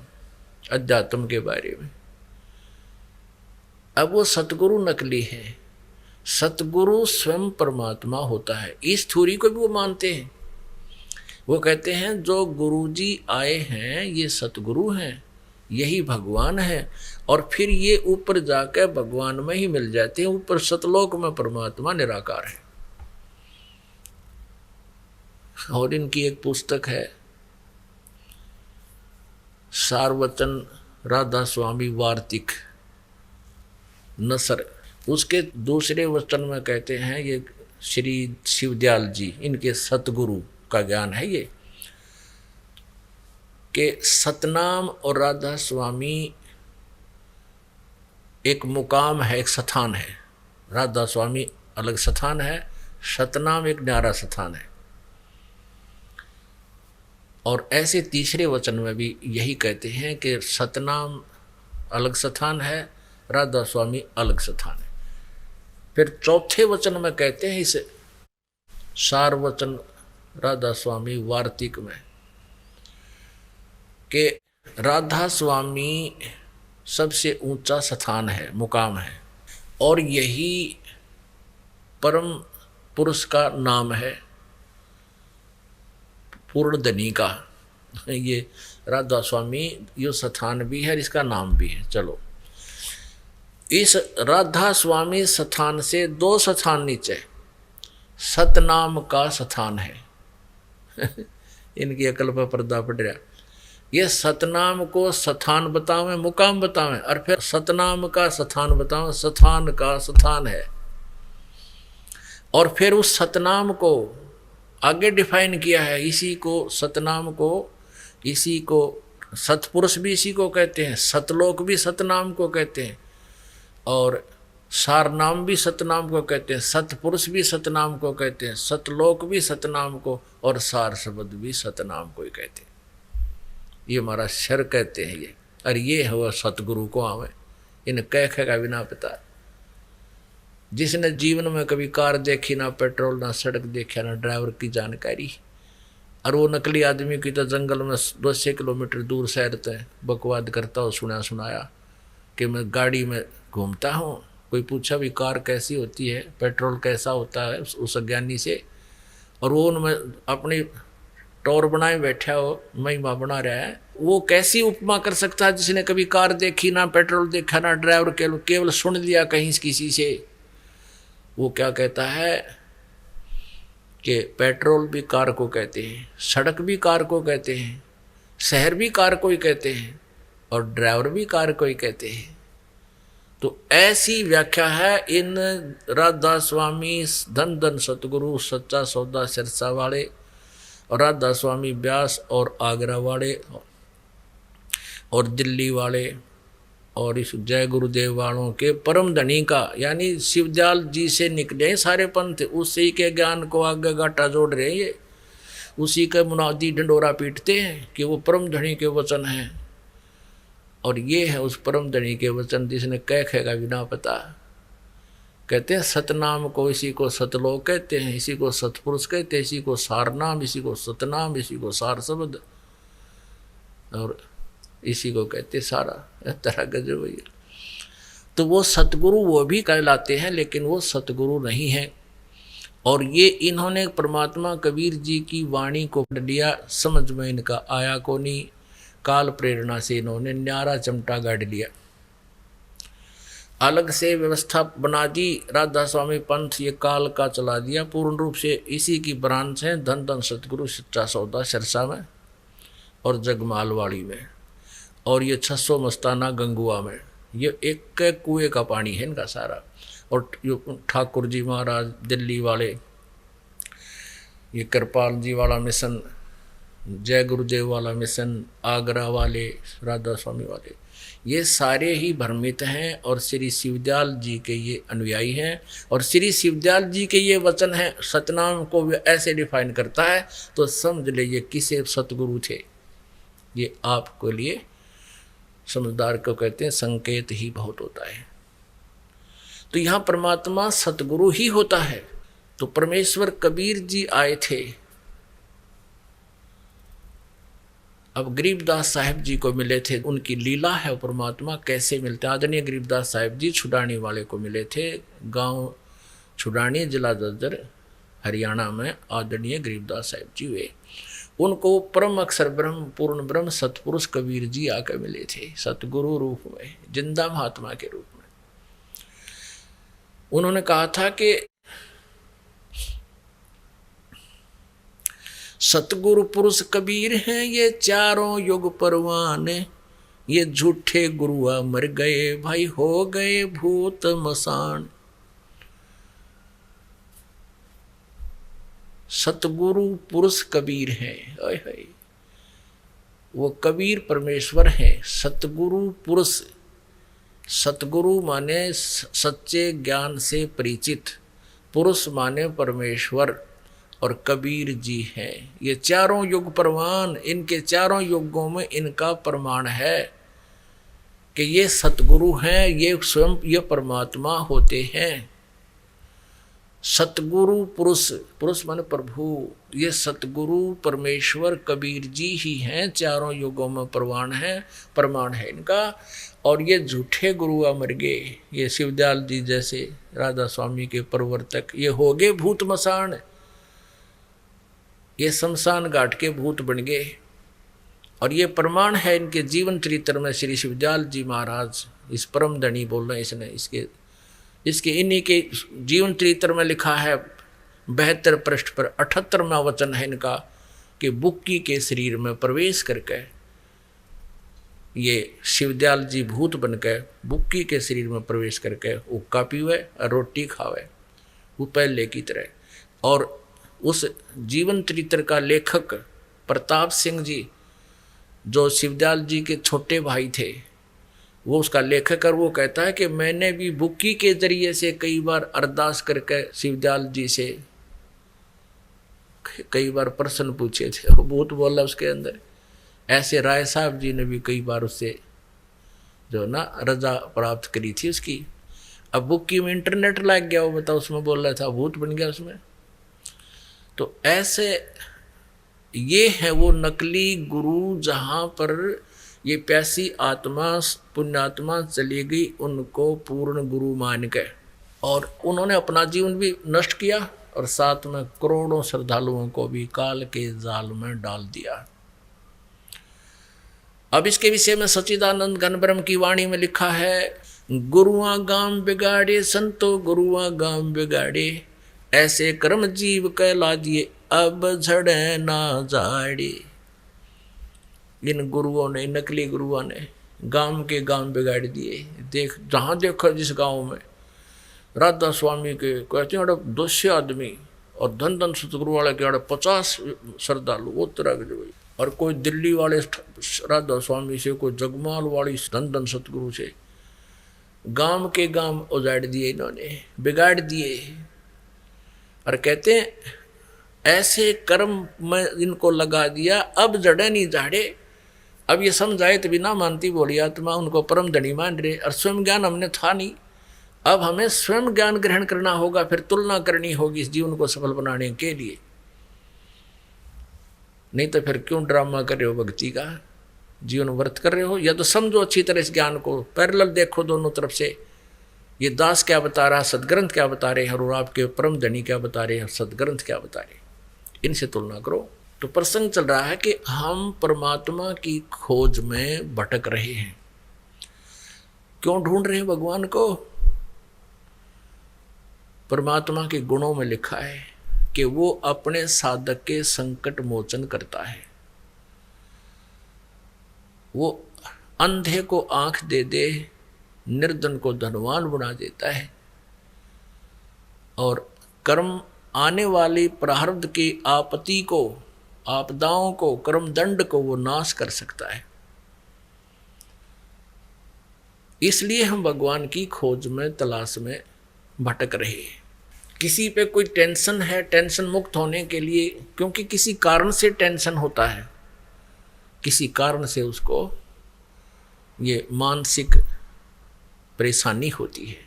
अध्यात्म के बारे में। अब वो सतगुरु नकली है, सतगुरु स्वयं परमात्मा होता है। इस थ्योरी को भी वो मानते हैं। वो कहते हैं जो गुरुजी आए हैं ये सतगुरु हैं, यही भगवान है, और फिर ये ऊपर जाकर भगवान में ही मिल जाते हैं। ऊपर सतलोक में परमात्मा निराकार है। और इनकी एक पुस्तक है सारवचन राधा स्वामी वार्तिक नसर, उसके दूसरे वचन में कहते हैं, ये श्री शिवदयाल जी, इनके सतगुरु का ज्ञान है ये, कि सतनाम और राधा स्वामी एक मुकाम है, एक स्थान है। राधा स्वामी अलग स्थान है, सतनाम एक न्यारा स्थान है। और ऐसे तीसरे वचन में भी यही कहते हैं कि सतनाम अलग स्थान है, राधा स्वामी अलग स्थान है। फिर चौथे वचन में कहते हैं इसे सारवचन राधा स्वामी वार्तिक में, कि राधा स्वामी सबसे ऊंचा स्थान है, मुकाम है, और यही परम पुरुष का नाम है, पूर्ण धनी का। ये राधा स्वामी यो स्थान भी है, इसका नाम भी है। चलो, इस राधा स्वामी स्थान से 2 स्थान नीचे सतनाम का स्थान है। इनकी अकल पर पर्दा पड़ रहा। ये सतनाम को स्थान बतावें, मुकाम बतावें, और फिर सतनाम का स्थान बतावें, स्थान का स्थान है। और फिर उस सतनाम को आगे डिफाइन किया है, इसी को सतनाम को, इसी को सतपुरुष भी इसी को कहते हैं, सतलोक भी सतनाम को कहते हैं, और सारनाम भी सतनाम को कहते हैं, सतपुरुष भी सतनाम को कहते हैं, सतलोक भी सतनाम को, और सार शब्द भी सतनाम को ही कहते हैं। ये हमारा शर कहते हैं ये। और ये हुआ सतगुरु को आवे, इन कह का बिना पता। जिसने जीवन में कभी कार देखी ना, पेट्रोल ना, सड़क देखा ना, ड्राइवर की जानकारी, और वो नकली आदमी की तो जंगल में 200 किलोमीटर दूर शहर तय बकवाद करता हो, सुनाया कि मैं गाड़ी में घूमता हूँ। कोई पूछा भी कार कैसी होती है, पेट्रोल कैसा होता है उस अज्ञानी से, और वो उनमें अपनी टोर बनाए बैठा हो, महिमा बना रहा है। वो कैसी उपमा कर सकता है जिसने कभी कार देखी ना, पेट्रोल देखा ना, ड्राइवर केवल सुन लिया कहीं किसी से। वो क्या कहता है कि पेट्रोल भी कार को कहते हैं, सड़क भी कार को कहते हैं, शहर भी कार को ही कहते हैं, और ड्राइवर भी कार को ही कहते हैं। तो ऐसी व्याख्या है इन राधा स्वामी धन धन सतगुरु सच्चा सौदा सिरसा वाले और राधा स्वामी व्यास और आगरा वाले और दिल्ली वाले और इस जय गुरुदेव वालों के परम धनी का, यानी शिवदयाल जी से निकले सारे पंथ, उसी के ज्ञान को आगे गाटा जोड़ रहे हैं, ये उसी का मुनादी डंडोरा पीटते हैं कि वो परम धनी के वचन हैं। और ये है उस परम धनी के वचन जिसने कह खेगा बिना पता। कहते हैं सतनाम को इसी को सतलोक कहते हैं, इसी को सतपुरुष कहते हैं, इसी को सारनाम, इसी को सतनाम, इसी को सार शब्द, और इसी को कहते सारा तरह गजब भैया। तो वो सतगुरु वो भी कहलाते हैं, लेकिन वो सतगुरु नहीं है। और ये इन्होंने परमात्मा कबीर जी की वाणी को पढ़ लिया, समझ में इनका आया को नहीं, काल प्रेरणा से इन्होंने न्यारा चमटा गाड़ लिया, अलग से व्यवस्था बना दी। राधा स्वामी पंथ ये काल का चला दिया पूर्ण रूप से। इसी की ब्रांच है धन धन सतगुरु सच्चा सौदा सिरसा में और जगमालवाड़ी में, और ये 600 मस्ताना गंगुआ में। ये एक कुएं का पानी है इनका सारा। और ठाकुर जी महाराज दिल्ली वाले, ये कृपाल जी वाला मिशन, जय गुरुदेव वाला मिशन, आगरा वाले, राधा स्वामी वाले, ये सारे ही भ्रमित हैं और श्री शिवदयाल जी के ये अनुयायी हैं। और श्री शिवदयाल जी के ये वचन हैं, सतनाम को ऐसे डिफाइन करता है, तो समझ लीजिए किसे सतगुरु थे। ये आपके लिए समझदार को कहते हैं संकेत ही बहुत होता है। तो यहाँ परमात्मा सतगुरु ही होता है। तो परमेश्वर कबीर जी आए थे, अब गरीबदास साहिब जी को मिले थे, उनकी लीला है वो परमात्मा कैसे मिलते। आदरणीय गरीबदास साहिब जी छुड़ानी वाले को मिले थे, गांव छुड़ानी जिला जज्जर हरियाणा में आदरणीय गरीबदास साहिब जी हुए। उनको परम अक्षर ब्रह्म पूर्ण ब्रह्म सतपुरुष कबीर जी आकर मिले थे, सतगुरु रूप में, जिंदा महात्मा के रूप में। उन्होंने कहा था कि सतगुरु पुरुष कबीर हैं ये चारों युग परवान, ये झूठे गुरुआ मर गए भाई हो गए भूत मसान। सतगुरु पुरुष कबीर हैं, वो कबीर परमेश्वर हैं। सतगुरु पुरुष, सतगुरु माने सच्चे ज्ञान से परिचित, पुरुष माने परमेश्वर, और कबीर जी हैं ये चारों युग परवान। इनके चारों युगों में इनका प्रमाण है कि ये सतगुरु हैं, ये स्वयं ये परमात्मा होते हैं। सतगुरु पुरुष, पुरुष माने प्रभु, ये सतगुरु परमेश्वर कबीर जी ही हैं, चारों युगों में प्रमाण है इनका। और ये झूठे गुरु अमर गए, ये शिवदयाल जी जैसे राधा स्वामी के प्रवर्तक, ये हो गए भूत मसान, ये शमशान घाट के भूत बन गए। और ये प्रमाण है इनके जीवन चरित्र में। श्री शिवदयाल जी महाराज इस परम धनी बोल रहे हैं, इसने इसके इन्हीं के जीवन चरित्र में लिखा है 72 पृष्ठ पर 78वां वचन है इनका कि बुक्की के शरीर में प्रवेश करके ये शिवदयाल जी भूत बनकर बुक्की के शरीर में प्रवेश करके हुक्का पीवे और रोटी खावे, वो पहले की तरह। और उस जीवन चरित्र का लेखक प्रताप सिंह जी, जो शिवदयाल जी के छोटे भाई थे, वो उसका लेखक, और वो कहता है कि मैंने भी बुक्की के जरिए से कई बार अरदास करके शिवदयाल जी से कई बार प्रश्न पूछे थे, वो भूत बोला उसके अंदर। ऐसे राय साहब जी ने भी कई बार उससे जो ना रजा प्राप्त करी थी उसकी। अब बुक्की में इंटरनेट लग गया, वो बताओ, उसमें बोल रहा था, भूत बन गया उसमें। तो ऐसे ये है वो नकली गुरु, जहाँ पर ये प्यासी आत्मा पुण्यात्मा चली गई, उनको पूर्ण गुरु मान के, और उन्होंने अपना जीवन भी नष्ट किया और साथ में करोड़ों श्रद्धालुओं को भी काल के जाल में डाल दिया। अब इसके विषय में सच्चिदानंद घन ब्रह्म की वाणी में लिखा है, गुरुआ गाम बिगाड़े संतो गुरुआ गाम बिगाड़े, ऐसे कर्म जीव कहला दिए अब झड़े ना जाड़े। इन गुरुओं ने, नकली गुरुओं ने गांव के गांव बिगाड़ दिए। देख जहाँ देखो जिस गांव में राधा स्वामी के कहते हैं 200 आदमी और धन धन सतगुरु वाले के 50 श्रद्धालु वो तरह के जो। और कोई दिल्ली वाले राधा स्वामी से, कोई जगमाल वाली धन धन सतगुरु से, गांव के गांव उजाड़ दिए इन्होंने, बिगाड़ दिए। और कहते हैं ऐसे कर्म में इनको लगा दिया, अब जड़े नहीं झाड़े। अब ये समझाए तो बिना मानती बोली आत्मा उनको परम धनी मान रहे, और स्वयं ज्ञान हमने था नहीं। अब हमें स्वयं ज्ञान ग्रहण करना होगा, फिर तुलना करनी होगी इस जीवन को सफल बनाने के लिए। नहीं तो फिर क्यों ड्रामा कर रहे हो भक्ति का, जीवन व्रत कर रहे हो। या तो समझो अच्छी तरह इस ज्ञान को, पैरेलल देखो दोनों तरफ से। ये दास क्या बता रहा है, सदग्रंथ क्या बता रहे हैं, और आपके परम धनी क्या बता रहे हैं, सदग्रंथ क्या बता रहे हैं, इनसे तुलना करो। तो प्रसंग चल रहा है कि हम परमात्मा की खोज में भटक रहे हैं। क्यों ढूंढ रहे हैं भगवान को? परमात्मा के गुणों में लिखा है कि वो अपने साधक के संकट मोचन करता है। वो अंधे को आंख दे दे, निर्धन को धनवान बना देता है, और कर्म आने वाली प्रारब्ध की आपत्ति को, आपदाओं को, कर्म दंड को वो नाश कर सकता है। इसलिए हम भगवान की खोज में, तलाश में भटक रहे हैं। किसी पे कोई टेंशन है, टेंशन मुक्त होने के लिए, क्योंकि किसी कारण से टेंशन होता है, किसी कारण से उसको ये मानसिक परेशानी होती है।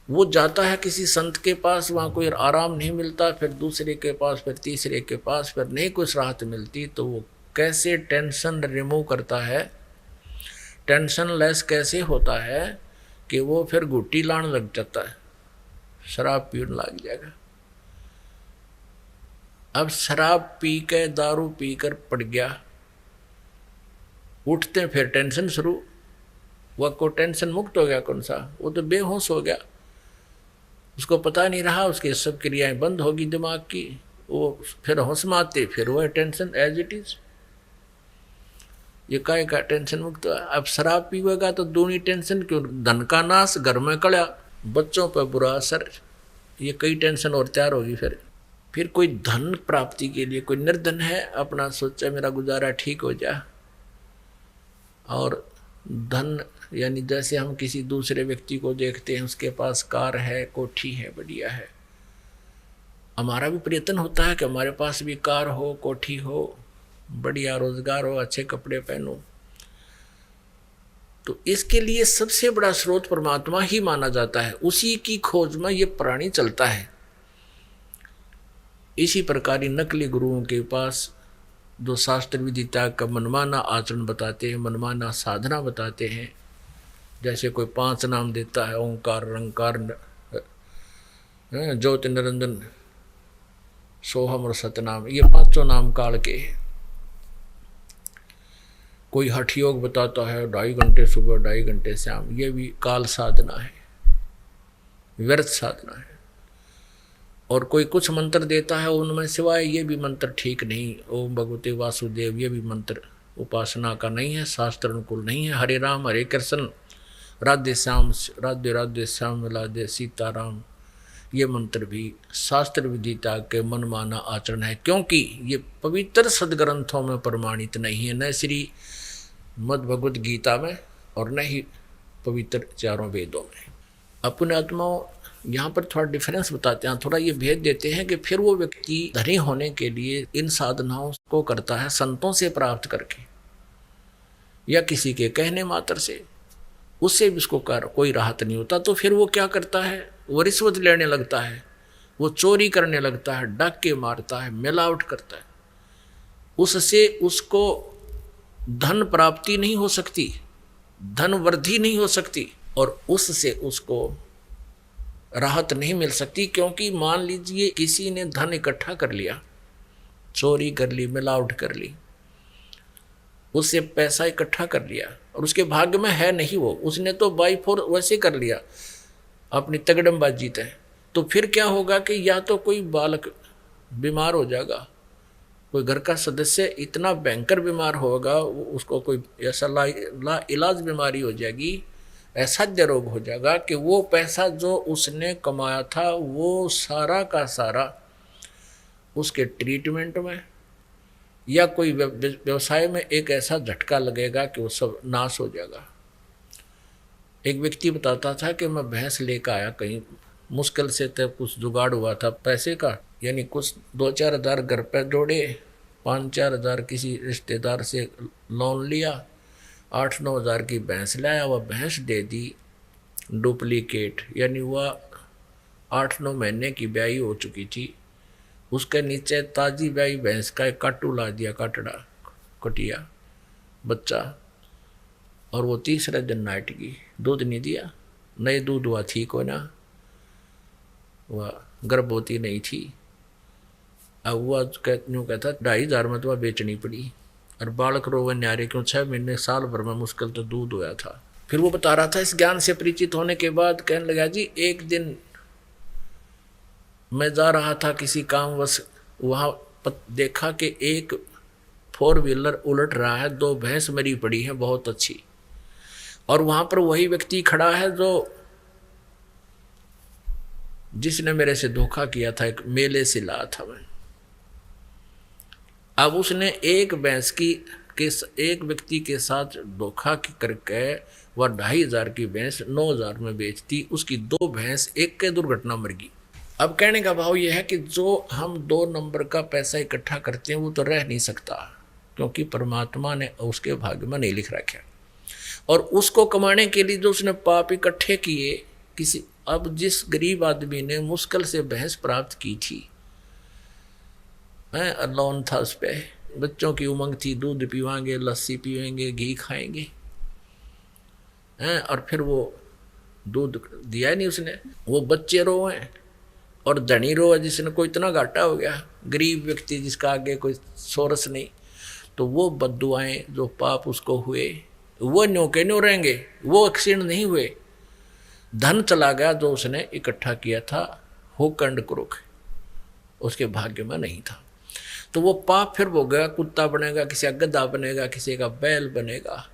वो जाता है किसी संत के पास, वहाँ कोई आराम नहीं मिलता, फिर दूसरे के पास, फिर तीसरे के पास, फिर नहीं कुछ राहत मिलती, तो वो कैसे टेंशन रिमूव करता है, टेंशन लेस कैसे होता है कि वो फिर घुट्टी लाने लग जाता है, शराब पीने लग जाएगा। अब शराब पी के, दारू पी कर पड़ गया, उठते फिर टेंशन शुरू। वह को टेंशन मुक्त हो गया कौन सा? वो तो बेहोश हो गया, उसको पता नहीं रहा, उसकी सब क्रियाएं बंद होगी दिमाग की, वो फिर होश में आते, फिर वह टेंशन एज इट इज। ये काय का टेंशन मुक्त हुआ। अब शराब पीवेगा तो दूनी टेंशन क्यों? धन का नाश, घर में कड़ा, बच्चों पर बुरा असर, ये कई टेंशन और तैयार होगी। फिर कोई धन प्राप्ति के लिए, कोई निर्धन है, अपना सोचा मेरा गुजारा ठीक हो जाए, और धन यानी जैसे हम किसी दूसरे व्यक्ति को देखते हैं, उसके पास कार है, कोठी है, बढ़िया है, हमारा भी प्रयत्न होता है कि हमारे पास भी कार हो, कोठी हो, बढ़िया रोजगार हो, अच्छे कपड़े पहनो। तो इसके लिए सबसे बड़ा स्रोत परमात्मा ही माना जाता है, उसी की खोज में ये प्राणी चलता है। इसी प्रकार नकली गुरुओं के पास जो शास्त्र विदिता का मनमाना आचरण बताते हैं, मनमाना साधना बताते हैं, जैसे कोई 5 नाम देता है, ओंकार, रंकार, ज्योति, निरंजन, सोहम और सतनाम, ये 5 नाम काल के हैं। कोई हठ योग बताता है, 2.5 घंटे सुबह, 2.5 घंटे शाम, ये भी काल साधना है, व्यर्थ साधना है। और कोई कुछ मंत्र देता है उनमें सिवाय, ये भी मंत्र ठीक नहीं, ओम भगवते वासुदेव, ये भी मंत्र उपासना का नहीं है, शास्त्र अनुकूल नहीं है। हरे राम हरे कृष्ण, राधे श्याम, राधे राधे श्याम राधे सीताराम, ये मंत्र भी शास्त्र विदिता के मनमाना आचरण है, क्योंकि ये पवित्र सदग्रंथों में प्रमाणित नहीं है, न श्री मद् भगवत गीता में और न ही पवित्र चारों वेदों में। अपने आत्माओं यहाँ पर थोड़ा डिफरेंस बताते हैं, थोड़ा ये भेद देते हैं कि फिर वो व्यक्ति धनी होने के लिए इन साधनाओं को करता है संतों से प्राप्त करके या किसी के कहने मात्र से, उससे भी उसको कोई राहत नहीं होता। तो फिर वो क्या करता है? वो रिश्वत लेने लगता है, वो चोरी करने लगता है, डाके मारता है, मिलावट करता है। उससे उसको धन प्राप्ति नहीं हो सकती, धन वृद्धि नहीं हो सकती, और उससे उसको राहत नहीं मिल सकती। क्योंकि मान लीजिए किसी ने धन इकट्ठा कर लिया, चोरी कर ली, मिलावट कर ली, उससे पैसा इकट्ठा कर लिया और उसके भाग्य में है नहीं वो, उसने तो बाई फोर वैसे कर लिया अपनी तगड़मबाजी तय, तो फिर क्या होगा कि या तो कोई बालक बीमार हो जाएगा, कोई घर का सदस्य इतना भयंकर बीमार होगा, उसको कोई ऐसा ला इलाज बीमारी हो जाएगी, असाध्य रोग हो जाएगा कि वो पैसा जो उसने कमाया था वो सारा का सारा उसके ट्रीटमेंट में या कोई व्यवसाय में एक ऐसा झटका लगेगा कि वो सब नाश हो जाएगा। एक व्यक्ति बताता था कि मैं भैंस लेकर आया कहीं, मुश्किल से तब कुछ जुगाड़ हुआ था पैसे का, यानी कुछ 2-4 हज़ार घर पर जोड़े, 5-4 हज़ार किसी रिश्तेदार से लोन लिया, 8-9 हज़ार की भैंस लाया। वह भैंस दे दी डुप्लीकेट, यानी वह 8-9 महीने की ब्याई हो चुकी थी, उसके नीचे ताज़ी ब्याई भैंस का एक काटू ला दिया, कटिया बच्चा, और वो तीसरे दिन नाइट की, दूध नहीं दिया, नए दूध हुआ थी को ना, वह गर्भवती नहीं थी। अब वह कहता 2,500 में तो वह बेचनी पड़ी, और बालक रोवन न्यारे क्यों 6 महीने साल भर में मुश्किल तो दूध होया था। फिर वो बता रहा था, इस ज्ञान से परिचित होने के बाद कहने लगा, जी एक दिन मैं जा रहा था किसी कामवश, वहाँ देखा कि एक 4 व्हीलर उलट रहा है, 2 भैंस मरी पड़ी है बहुत अच्छी, और वहाँ पर वही व्यक्ति खड़ा है जो जिसने मेरे से धोखा किया था, एक मेले से लाया था मैं। अब उसने एक भैंस की एक व्यक्ति के साथ धोखा करके वह 2,500 की भैंस 9,000 में बेचती, उसकी 2 भैंस एक के दुर्घटना मर गई। अब कहने का भाव यह है कि जो हम 2 नंबर का पैसा इकट्ठा करते हैं वो तो रह नहीं सकता, क्योंकि परमात्मा ने उसके भाग्य में नहीं लिख रखा, और उसको कमाने के लिए जो उसने पाप इकट्ठे किए किसी, अब जिस गरीब आदमी ने मुश्किल से भैंस प्राप्त की थी, लोन था उस पर, बच्चों की उमंग थी, दूध पीवाएंगे, लस्सी पीवेंगे, घी खाएंगे, और फिर वो दूध दिया नहीं उसने, वो बच्चे रोए और धनी रोए जिसने कोई इतना घाटा हो गया, गरीब व्यक्ति जिसका आगे कोई सोरस नहीं, तो वो बद्दुआएं जो पाप उसको हुए वो न्यों के न्यों रहेंगे, वो क्षीण नहीं हुए, धन चला गया जो उसने इकट्ठा किया था, होकंड कुरुख उसके भाग्य में नहीं था, तो वो पाप फिर भोगेगा, कुत्ता बनेगा, किसी का गधा बनेगा, किसी का बैल बनेगा,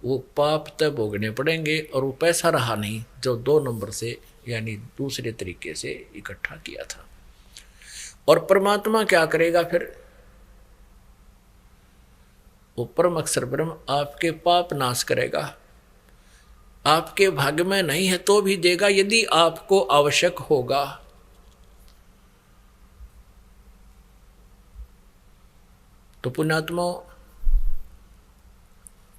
वो पाप तब भोगने पड़ेंगे, और वो पैसा रहा नहीं जो 2 नंबर से यानी दूसरे तरीके से इकट्ठा किया था। और परमात्मा क्या करेगा फिर, वो परम अक्षर ब्रह्म आपके पाप नाश करेगा, आपके भाग्य में नहीं है तो भी देगा यदि आपको आवश्यक होगा। तो पुण्यात्मा,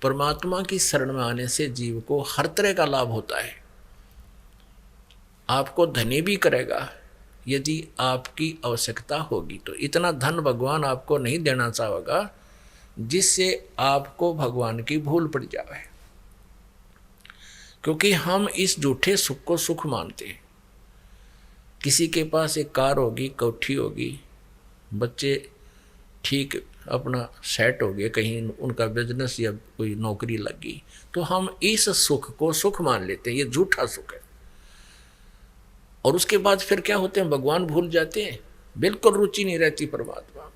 परमात्मा की शरण में आने से जीव को हर तरह का लाभ होता है, आपको धनी भी करेगा यदि आपकी आवश्यकता होगी। तो इतना धन भगवान आपको नहीं देना चाहेगा जिससे आपको भगवान की भूल पड़ जाए, क्योंकि हम इस झूठे सुख को सुख मानते हैं। किसी के पास एक कार होगी, कोठी होगी, बच्चे ठीक अपना सेट हो गए, कहीं उनका बिजनेस या कोई नौकरी लगी, तो हम इस सुख को सुख मान लेते हैं, ये झूठा सुख है। और उसके बाद फिर क्या होते हैं, भगवान भूल जाते हैं, बिल्कुल रुचि नहीं रहती परमात्मा।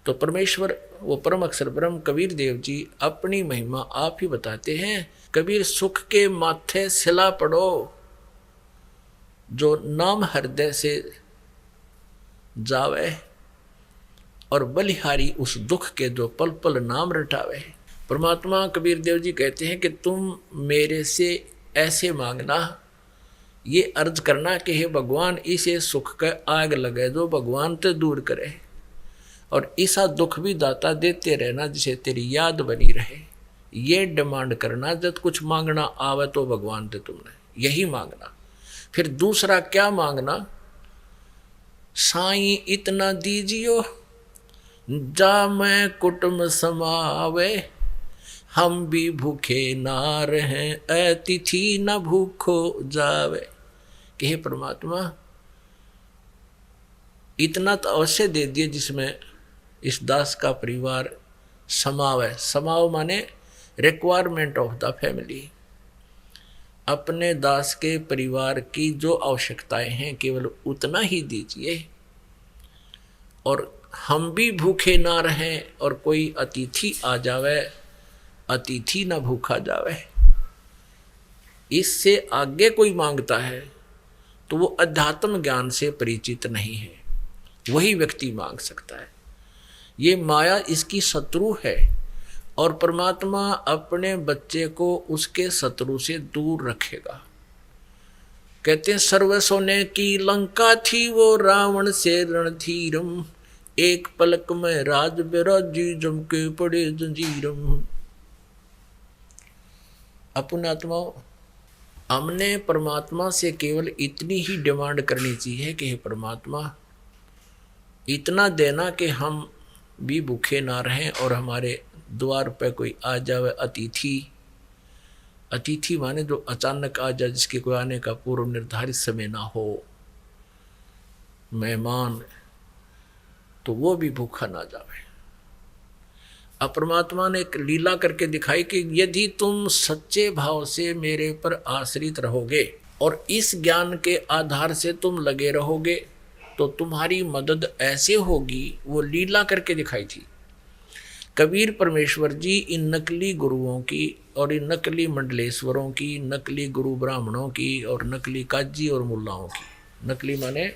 तो परमेश्वर वो परम अक्षर ब्रह्म कबीर देव जी अपनी महिमा आप ही बताते हैं। कबीर सुख के माथे सिला पड़ो, जो नाम हृदय से जावे, और बलिहारी उस दुख के जो पल पल नाम रटावे। परमात्मा कबीर देव जी कहते हैं कि तुम मेरे से ऐसे मांगना, ये अर्ज करना कि हे भगवान इसे सुख का आग लगे जो भगवान ते दूर करे, और ऐसा दुख भी दाता देते रहना जिसे तेरी याद बनी रहे। ये डिमांड करना, जब कुछ मांगना आवे तो भगवान ते तुमने यही मांगना। फिर दूसरा क्या मांगना, साईं इतना दीजियो जा मैं कुटुंब समावे, हम भी भूखे ना रहें अतिथि न भूखो जावे। कि हे परमात्मा इतना तो अवश्य दे दिए जिसमें इस दास का परिवार समावे। समाव माने रिक्वायरमेंट ऑफ द फैमिली, अपने दास के परिवार की जो आवश्यकताएं हैं केवल उतना ही दीजिए, और हम भी भूखे ना रहें और कोई अतिथि आ जावे, अतिथि ना भूखा जावे, इससे आगे कोई मांगता है तो वो अध्यात्म ज्ञान से परिचित नहीं है, वही व्यक्ति मांग सकता है। ये माया इसकी शत्रु है और परमात्मा अपने बच्चे को उसके शत्रु से दूर रखेगा। कहते हैं सर्व सोने की लंका थी वो रावण से रणधीरम, एक पलक में राज बिराजी जम के पड़े जंजीरम। अपने आत्माओं, हमने परमात्मा से केवल इतनी ही डिमांड करनी चाहिए कि हे परमात्मा इतना देना कि हम भी भूखे ना रहें और हमारे द्वार पे कोई आ जावे अतिथि। अतिथि माने जो अचानक आ जाए, जिसके कोई आने का पूर्व निर्धारित समय ना हो, मेहमान, तो वो भी भूखा ना जावे। अब परमात्मा ने एक लीला करके दिखाई कि यदि तुम सच्चे भाव से मेरे पर आश्रित रहोगे और इस ज्ञान के आधार से तुम लगे रहोगे तो तुम्हारी मदद ऐसे होगी। वो लीला करके दिखाई थी। कबीर परमेश्वर जी इन नकली गुरुओं की और इन नकली मंडलेश्वरों की, नकली गुरु ब्राह्मणों की और नकली काजी और मुल्लाओं की, नकली माने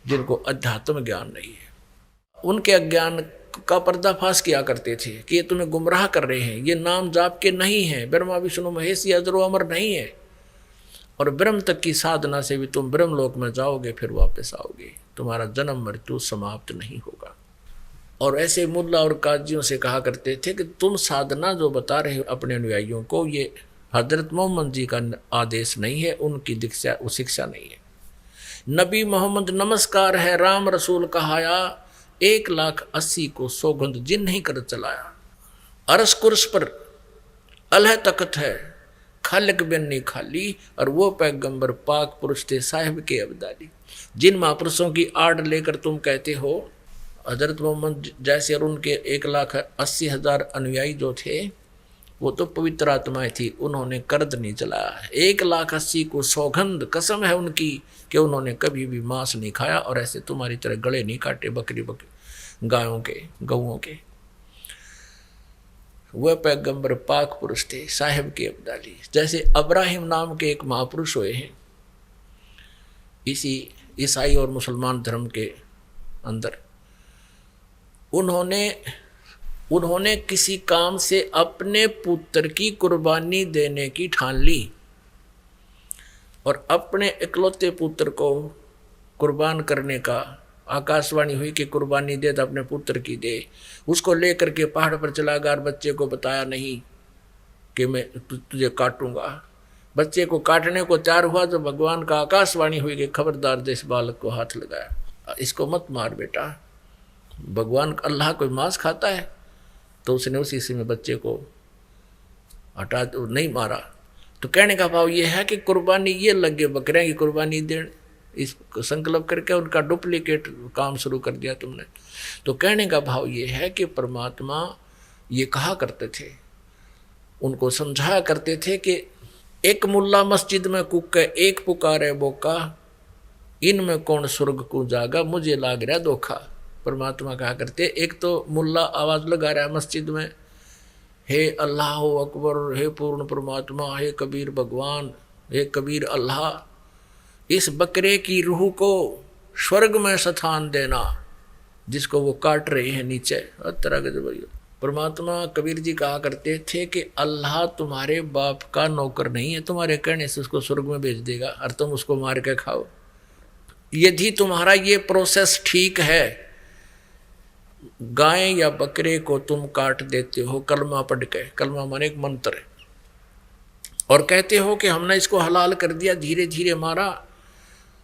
जिनको अध्यात्म ज्ञान नहीं है, उनके अज्ञान का पर्दाफाश किया करते थे कि ये तुम्हें गुमराह कर रहे हैं, ये नाम जाप के नहीं है, ब्रह्मा विष्णु महेश या अजरो अमर नहीं है, और ब्रह्म तक की साधना से भी तुम ब्रह्म लोक में जाओगे फिर वापस आओगे, तुम्हारा जन्म मृत्यु समाप्त नहीं होगा। और ऐसे मुल्ला और काजियों से कहा करते थे कि तुम साधना जो बता रहे हो अपने अनुयायियों को, ये हजरत मोहम्मद जी का आदेश नहीं है, उनकी दीक्षा शिक्षा नहीं है। नबी मोहम्मद नमस्कार है, राम रसूल कहाया, 1,80,000 को सौगंध जिन नहीं कर चलाया। अरस कुर्स पर अल्लाह तख्त है, खालिक बिन नहीं खाली, और वो पैगंबर पाक पुरुष थे साहिब के अब्दाली। जिन महापुरुषों की आड़ लेकर तुम कहते हो हजरत मोहम्मद जैसे और उनके 1,80,000 अनुयायी जो थे वो तो पवित्र आत्माएं थी, उन्होंने कर्द नहीं चलाया। 1,80,000 को सौगंध कसम है उनकी कि उन्होंने कभी भी मांस नहीं खाया और ऐसे तुम्हारी तरह गले नहीं काटे बकरी गायों के गऊओं के। वह पैगंबर पाक पुरुष थे साहिब के अब्दाली। जैसे अब्राहिम नाम के एक महापुरुष हुए हैं इसी ईसाई और मुसलमान धर्म के अंदर, उन्होंने किसी काम से अपने पुत्र की कुर्बानी देने की ठान ली और अपने इकलौते पुत्र को कुर्बान करने का आकाशवाणी हुई कि कुर्बानी दे तो अपने पुत्र की दे। उसको लेकर के पहाड़ पर चला गया, बच्चे को बताया नहीं कि मैं तुझे काटूंगा। बच्चे को काटने को तैयार हुआ तो भगवान का आकाशवाणी हुई कि खबरदार दे, इस बालक को हाथ लगाया, इसको मत मार बेटा। भगवान अल्लाह कोई मांस खाता है? तो उसने उसी समय बच्चे को हटा नहीं मारा। तो कहने का भाव ये है कि कुर्बानी ये लगे बकरियां की कुर्बानी देने, इस संकल्प करके उनका डुप्लीकेट काम शुरू कर दिया तुमने। तो कहने का भाव ये है कि परमात्मा ये कहा करते थे, उनको समझाया करते थे कि एक मुल्ला मस्जिद में कुक है, एक पुकारे बोका, इनमें कौन स्वर्ग को जागा, मुझे लाग रहा धोखा। परमात्मा कहा करते, एक तो मुल्ला आवाज़ लगा रहा है मस्जिद में, हे अल्लाह अकबर, हे पूर्ण परमात्मा, हे कबीर भगवान, हे कबीर अल्लाह, इस बकरे की रूह को स्वर्ग में स्थान देना जिसको वो काट रहे हैं नीचे। हर तरह के जब परमात्मा कबीर जी कहा करते थे कि अल्लाह तुम्हारे बाप का नौकर नहीं है, तुम्हारे कहने से उसको स्वर्ग में भेज देगा और तुम उसको मार के खाओ। यदि तुम्हारा ये प्रोसेस ठीक है, गाय या बकरे को तुम काट देते हो कलमा पढ़ के, कलमा माने एक मंत्र है, और कहते हो कि हमने इसको हलाल कर दिया, धीरे धीरे मारा,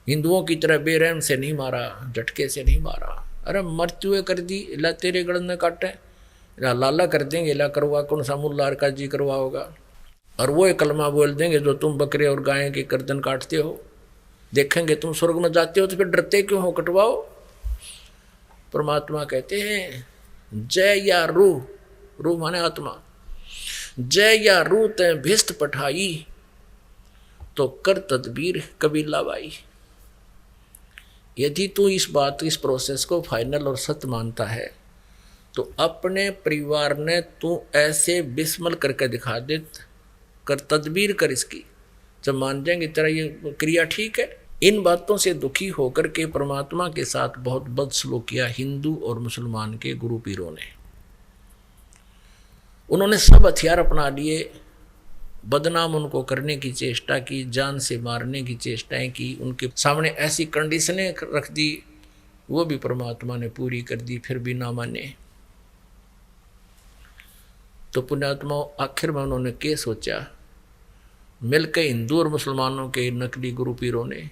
हिंदुओं की तरह बेरहम से नहीं मारा, झटके से नहीं मारा। अरे मृत्यु कर दी, ला तेरे गलन में काटे, लाला कर देंगे, ला करवा कौन सा मुल्ला का जी करवा होगा, और वो एक कलमा बोल देंगे जो तुम बकरे और गाय की गर्दन काटते हो। देखेंगे तुम स्वर्ग में जाते हो तो फिर डरते क्यों हो, कटवाओ। परमात्मा कहते हैं जय या रूह, रूह माने आत्मा, जय या रूह ते भिस्त पठाई तो कर तदबीर कबीला बाई। यदि तू इस प्रोसेस को फाइनल और सत्य मानता है तो अपने परिवार ने तू ऐसे बिस्मल करके दिखा दे, कर तदबीर कर इसकी, जब मान जाएंगे तेरा ये क्रिया ठीक है। इन बातों से दुखी होकर के परमात्मा के साथ बहुत बदसलूक किया हिंदू और मुसलमान के गुरु पीरों ने। उन्होंने सब हथियार अपना लिए, बदनाम उनको करने की चेष्टा की, जान से मारने की चेष्टाएं की, उनके सामने ऐसी कंडीशनें रख दी, वो भी परमात्मा ने पूरी कर दी, फिर भी ना माने। तो पुण्यात्मा आखिर में उन्होंने क्या सोचा, मिलकर हिंदू और मुसलमानों के नकली गुरु पीरों ने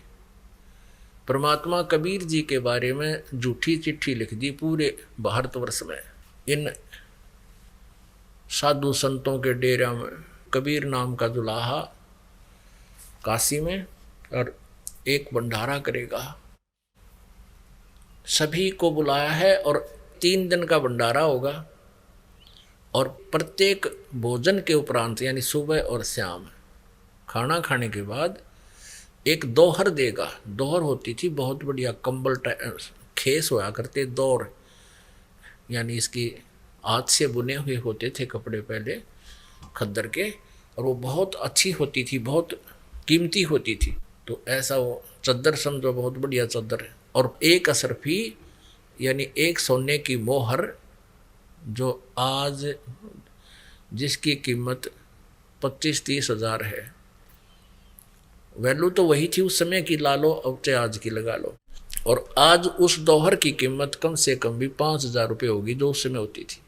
परमात्मा कबीर जी के बारे में झूठी चिट्ठी लिख दी पूरे भारतवर्ष में। इन साधु संतों के डेरा में कबीर नाम का दुल्हा काशी में, और एक भंडारा करेगा, सभी को बुलाया है और 3 दिन का भंडारा होगा। और प्रत्येक भोजन के उपरांत यानी सुबह और शाम खाना खाने के बाद एक दोहर देगा। दोहर होती थी बहुत बढ़िया कंबल खेस होया करते, दौर यानी इसकी हाथ से बुने हुए होते थे कपड़े पहले खद्दर के, और वो बहुत अच्छी होती थी, बहुत कीमती होती थी। तो ऐसा वो चद्दर समझो, बहुत बढ़िया चद्दर है। और एक असरफी यानी एक सोने की मोहर, जो आज जिसकी कीमत 25-30 हज़ार है, वैल्यू तो वही थी उस समय की, ला लो अब चाहे आज की लगा लो। और आज उस दोहर की कीमत कम से कम भी 5,000 रुपये होगी जो उस समय होती थी।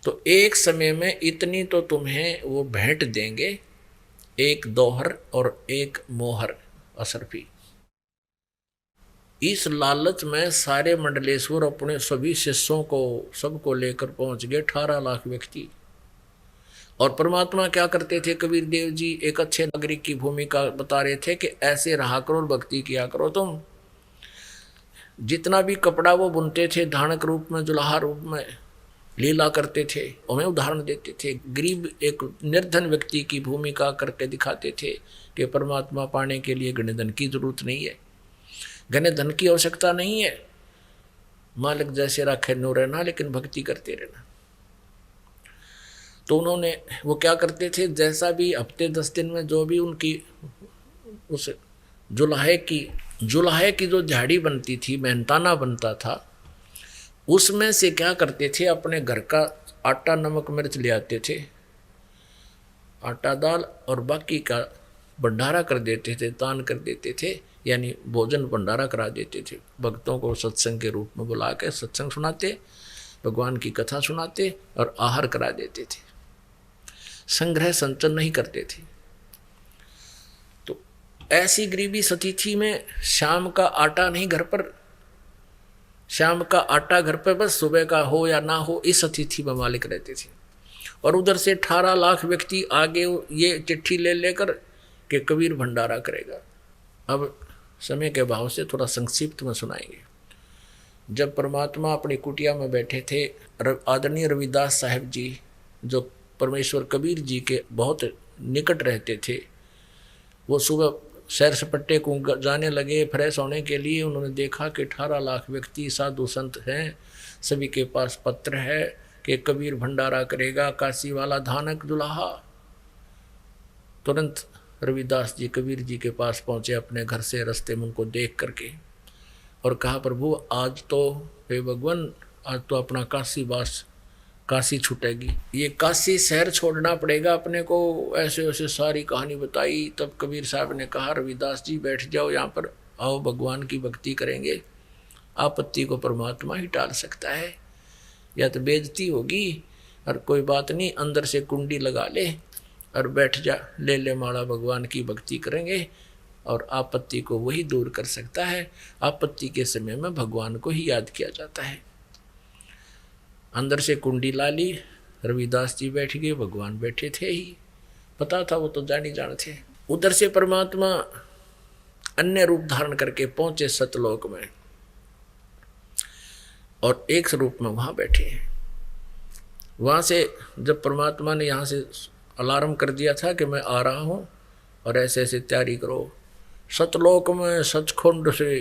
तो एक समय में इतनी तो तुम्हें वो भेंट देंगे, एक दोहर और एक मोहर असरफी। इस लालच में सारे मंडलेश्वर अपने सभी शिष्यों को सबको लेकर पहुंच गए, 18 लाख व्यक्ति। और परमात्मा क्या करते थे, कबीर देव जी एक अच्छे नागरिक की भूमिका बता रहे थे कि ऐसे रहा करो, भक्ति किया करो। तुम जितना भी कपड़ा वो बुनते थे, धानक रूप में, जुलाहा रूप में लीला करते थे, उन्हें उदाहरण देते थे। गरीब एक निर्धन व्यक्ति की भूमिका करके दिखाते थे कि परमात्मा पाने के लिए घने धन की जरूरत नहीं है, घने धन की आवश्यकता नहीं है, मालिक जैसे राखे नो रहना, लेकिन भक्ति करते रहना। तो उन्होंने वो क्या करते थे, जैसा भी हफ्ते 10 दिन में जो भी उनकी उस जुलाहे की जो झाड़ी बनती थी, मेहनताना बनता था, उसमें से क्या करते थे, अपने घर का आटा नमक मिर्च ले आते थे, आटा दाल, और बाकी का भंडारा कर देते थे, दान कर देते थे, यानी भोजन भंडारा करा देते थे। भक्तों को सत्संग के रूप में बुला के सत्संग सुनाते, भगवान की कथा सुनाते और आहार करा देते थे। संग्रह संचन नहीं करते थे। तो ऐसी गरीबी स्थिति में शाम का आटा नहीं घर पर, शाम का आटा घर पर बस सुबह का हो या ना हो, इस स्थिति में मालिक रहते थे। और उधर से 18 लाख व्यक्ति आगे ये चिट्ठी ले लेकर के कबीर भंडारा करेगा। अब समय के भाव से थोड़ा संक्षिप्त में सुनाएंगे। जब परमात्मा अपनी कुटिया में बैठे थे, आदरणीय रविदास साहब जी जो परमेश्वर कबीर जी के बहुत निकट रहते थे, वो सुबह सैर सपट्टे को जाने लगे फ्रेश होने के लिए। उन्होंने देखा कि 18 लाख व्यक्ति साधु संत हैं, सभी के पास पत्र है कि कबीर भंडारा करेगा, काशी वाला धानक दुल्हा। तुरंत रविदास जी कबीर जी के पास पहुँचे अपने घर से, रास्ते में उनको देख करके, और कहा, प्रभु आज तो हे भगवान, आज तो अपना काशी वास, काशी छूटेगी, ये काशी शहर छोड़ना पड़ेगा अपने को। ऐसे ऐसे सारी कहानी बताई। तब कबीर साहब ने कहा, रविदास जी बैठ जाओ यहाँ पर, आओ भगवान की भक्ति करेंगे। आपत्ति को परमात्मा ही टाल सकता है, या तो बेइज्जती होगी, और कोई बात नहीं, अंदर से कुंडी लगा ले और बैठ जा, ले माला, भगवान की भक्ति करेंगे। और आपत्ति को वही दूर कर सकता है। आपत्ति के समय में भगवान को ही याद किया जाता है। अंदर से कुंडी ला ली, रविदास जी बैठ गए, भगवान बैठे थे ही, पता था वो तो जानी जान थे। उधर से परमात्मा अन्य रूप धारण करके पहुंचे सतलोक में, और एक रूप में वहां बैठे। वहां से जब परमात्मा ने यहाँ से अलार्म कर दिया था कि मैं आ रहा हूँ और ऐसे ऐसे तैयारी करो, सतलोक में सचखंड से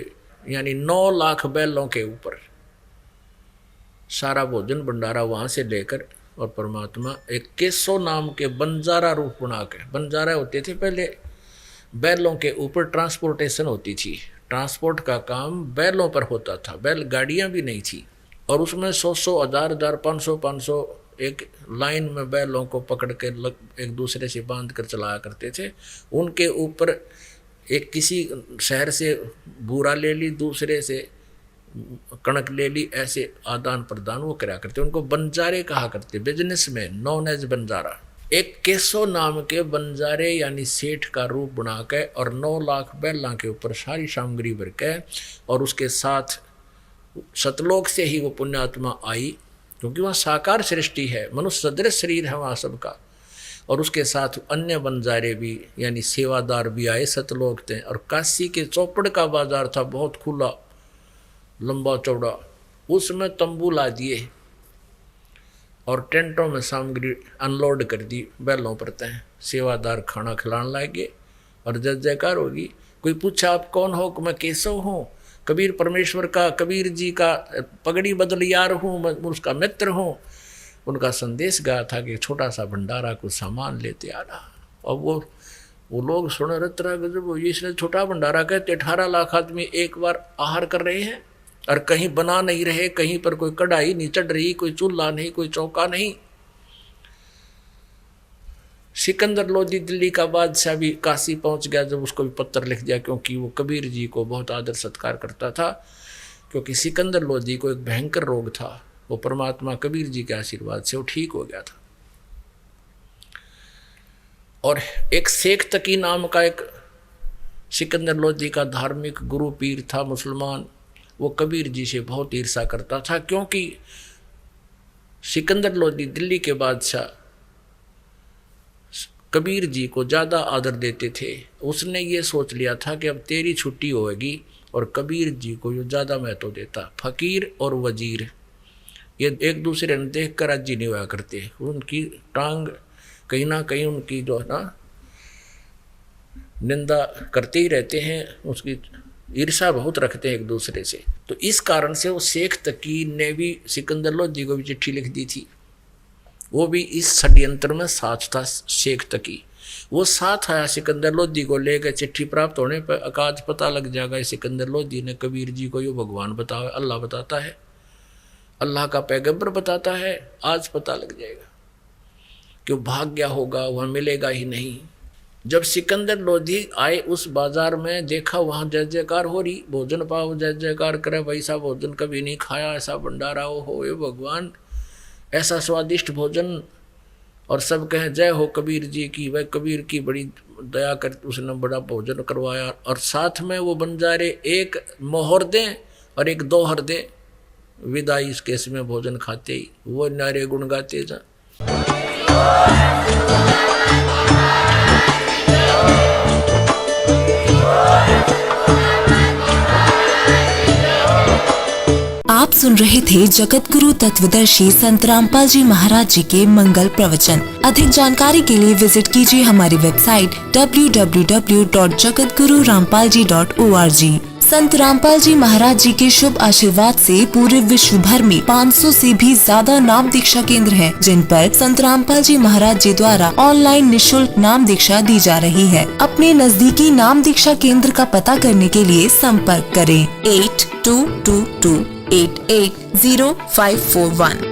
यानी 9 लाख बैलों के ऊपर सारा भोजन भंडारा वहां से लेकर, और परमात्मा एक केसो नाम के बंजारा रूप बना के, बंजारा होते थे पहले, बैलों के ऊपर ट्रांसपोर्टेशन होती थी, ट्रांसपोर्ट का काम बैलों पर होता था, बैल गाड़ियां भी नहीं थी, और उसमें 100 1000 500 एक लाइन में बैलों को पकड़ के एक दूसरे से बांध कर चलाया करते थे। उनके ऊपर एक किसी शहर से बूरा ले ली, दूसरे से कणक ले ली, ऐसे आदान प्रदान वो करा करते, उनको बंजारे कहा करते, बिजनेस में नॉन एज बंजारा। एक केसो नाम के बंजारे यानी सेठ का रूप बना के और 9 लाख बैलों के ऊपर सारी सामग्री भर के, और उसके साथ सतलोक से ही वो पुण्यात्मा आई, क्योंकि वहाँ साकार सृष्टि है, मनुष्य सदृश शरीर है वहाँ सबका, और उसके साथ अन्य बंजारे भी यानी सेवादार भी आए सतलोक थे। और काशी के चौपड़ का बाजार था, बहुत खुला लंबा चौड़ा, उसमें तंबू ला दिए और टेंटों में सामग्री अनलोड कर दी बैलों पर तय, सेवादार खाना खिलाने लगे और जय जयकार होगी। कोई पूछा आप कौन हो, मैं केशव हूँ, कबीर परमेश्वर का, कबीर जी का पगड़ी बदलियार हूँ, मैं उसका मित्र हूँ। उनका संदेश गया था कि छोटा सा भंडारा कुछ सामान लेते आना। और वो लोग सुन रहे तरह गजब, इसने छोटा भंडारा कहते 18 लाख आदमी एक बार आहार कर रहे हैं, और कहीं बना नहीं रहे, कहीं पर कोई कढ़ाई नहीं चढ़ रही, कोई चूल्हा नहीं, कोई चौका नहीं। सिकंदर लोधी दिल्ली का बादशाह भी काशी पहुंच गया, जब उसको भी पत्र लिख दिया, क्योंकि वो कबीर जी को बहुत आदर सत्कार करता था, क्योंकि सिकंदर लोधी को एक भयंकर रोग था, वो परमात्मा कबीर जी के आशीर्वाद से वो ठीक हो गया था। और एक शेख तकी नाम का एक सिकंदर लोधी का धार्मिक गुरु पीर था मुसलमान, वो कबीर जी से बहुत ईर्षा करता था, क्योंकि सिकंदर लोधी दिल्ली के बादशाह कबीर जी को ज़्यादा आदर देते थे। उसने ये सोच लिया था कि अब तेरी छुट्टी होगी, और कबीर जी को ये ज़्यादा महत्व देता। फकीर और वजीर ये एक दूसरे ने देख कर राजी नहीं हुआ करते, उनकी टांग कहीं ना कहीं उनकी जो है ना निंदा करते ही रहते हैं, उसकी ईर्षा बहुत रखते हैं एक दूसरे से। तो इस कारण से वो शेख तकी ने भी सिकंदर लोधी को भी चिट्ठी लिख दी थी, वो भी इस षड्यंत्र में साथ था। शेख तकी वो साथ आया सिकंदर लोधी को लेकर। चिट्ठी प्राप्त होने पर अकाज पता लग जाएगा सिकंदर लोधी ने कबीर जी को, यो भगवान बताओ, अल्लाह बताता है, अल्लाह का पैगंबर बताता है, आज पता लग जाएगा, क्यों भाग गया होगा, वह मिलेगा ही नहीं। जब सिकंदर लोधी आए उस बाजार में, देखा वहाँ जय जयकार हो रही, भोजन पाओ जय जयकार करे, वैसा भोजन कभी नहीं खाया, ऐसा भंडारा हो, ये भगवान ऐसा स्वादिष्ट भोजन, और सब कहें जय हो कबीर जी की। वह कबीर की बड़ी दया कर, उसने बड़ा भोजन करवाया, और साथ में वो बंजारे एक मोहर दें और एक दोहर दें, विदाई इस केस में भोजन खाते ही वो नारे गुण गाते जा। आप सुन रहे थे जगत गुरु तत्वदर्शी संत रामपाल जी महाराज जी के मंगल प्रवचन। अधिक जानकारी के लिए विजिट कीजिए हमारी वेबसाइट www.jagatgururampalji.org। संत रामपाल जी महाराज जी के शुभ आशीर्वाद से पूरे विश्व भर में 500 से भी ज्यादा नाम दीक्षा केंद्र हैं, जिन पर संत रामपाल जी महाराज जी द्वारा ऑनलाइन निशुल्क नाम दीक्षा दी जा रही है। अपने नजदीकी नाम दीक्षा केंद्र का पता करने के लिए संपर्क करें 8222880541।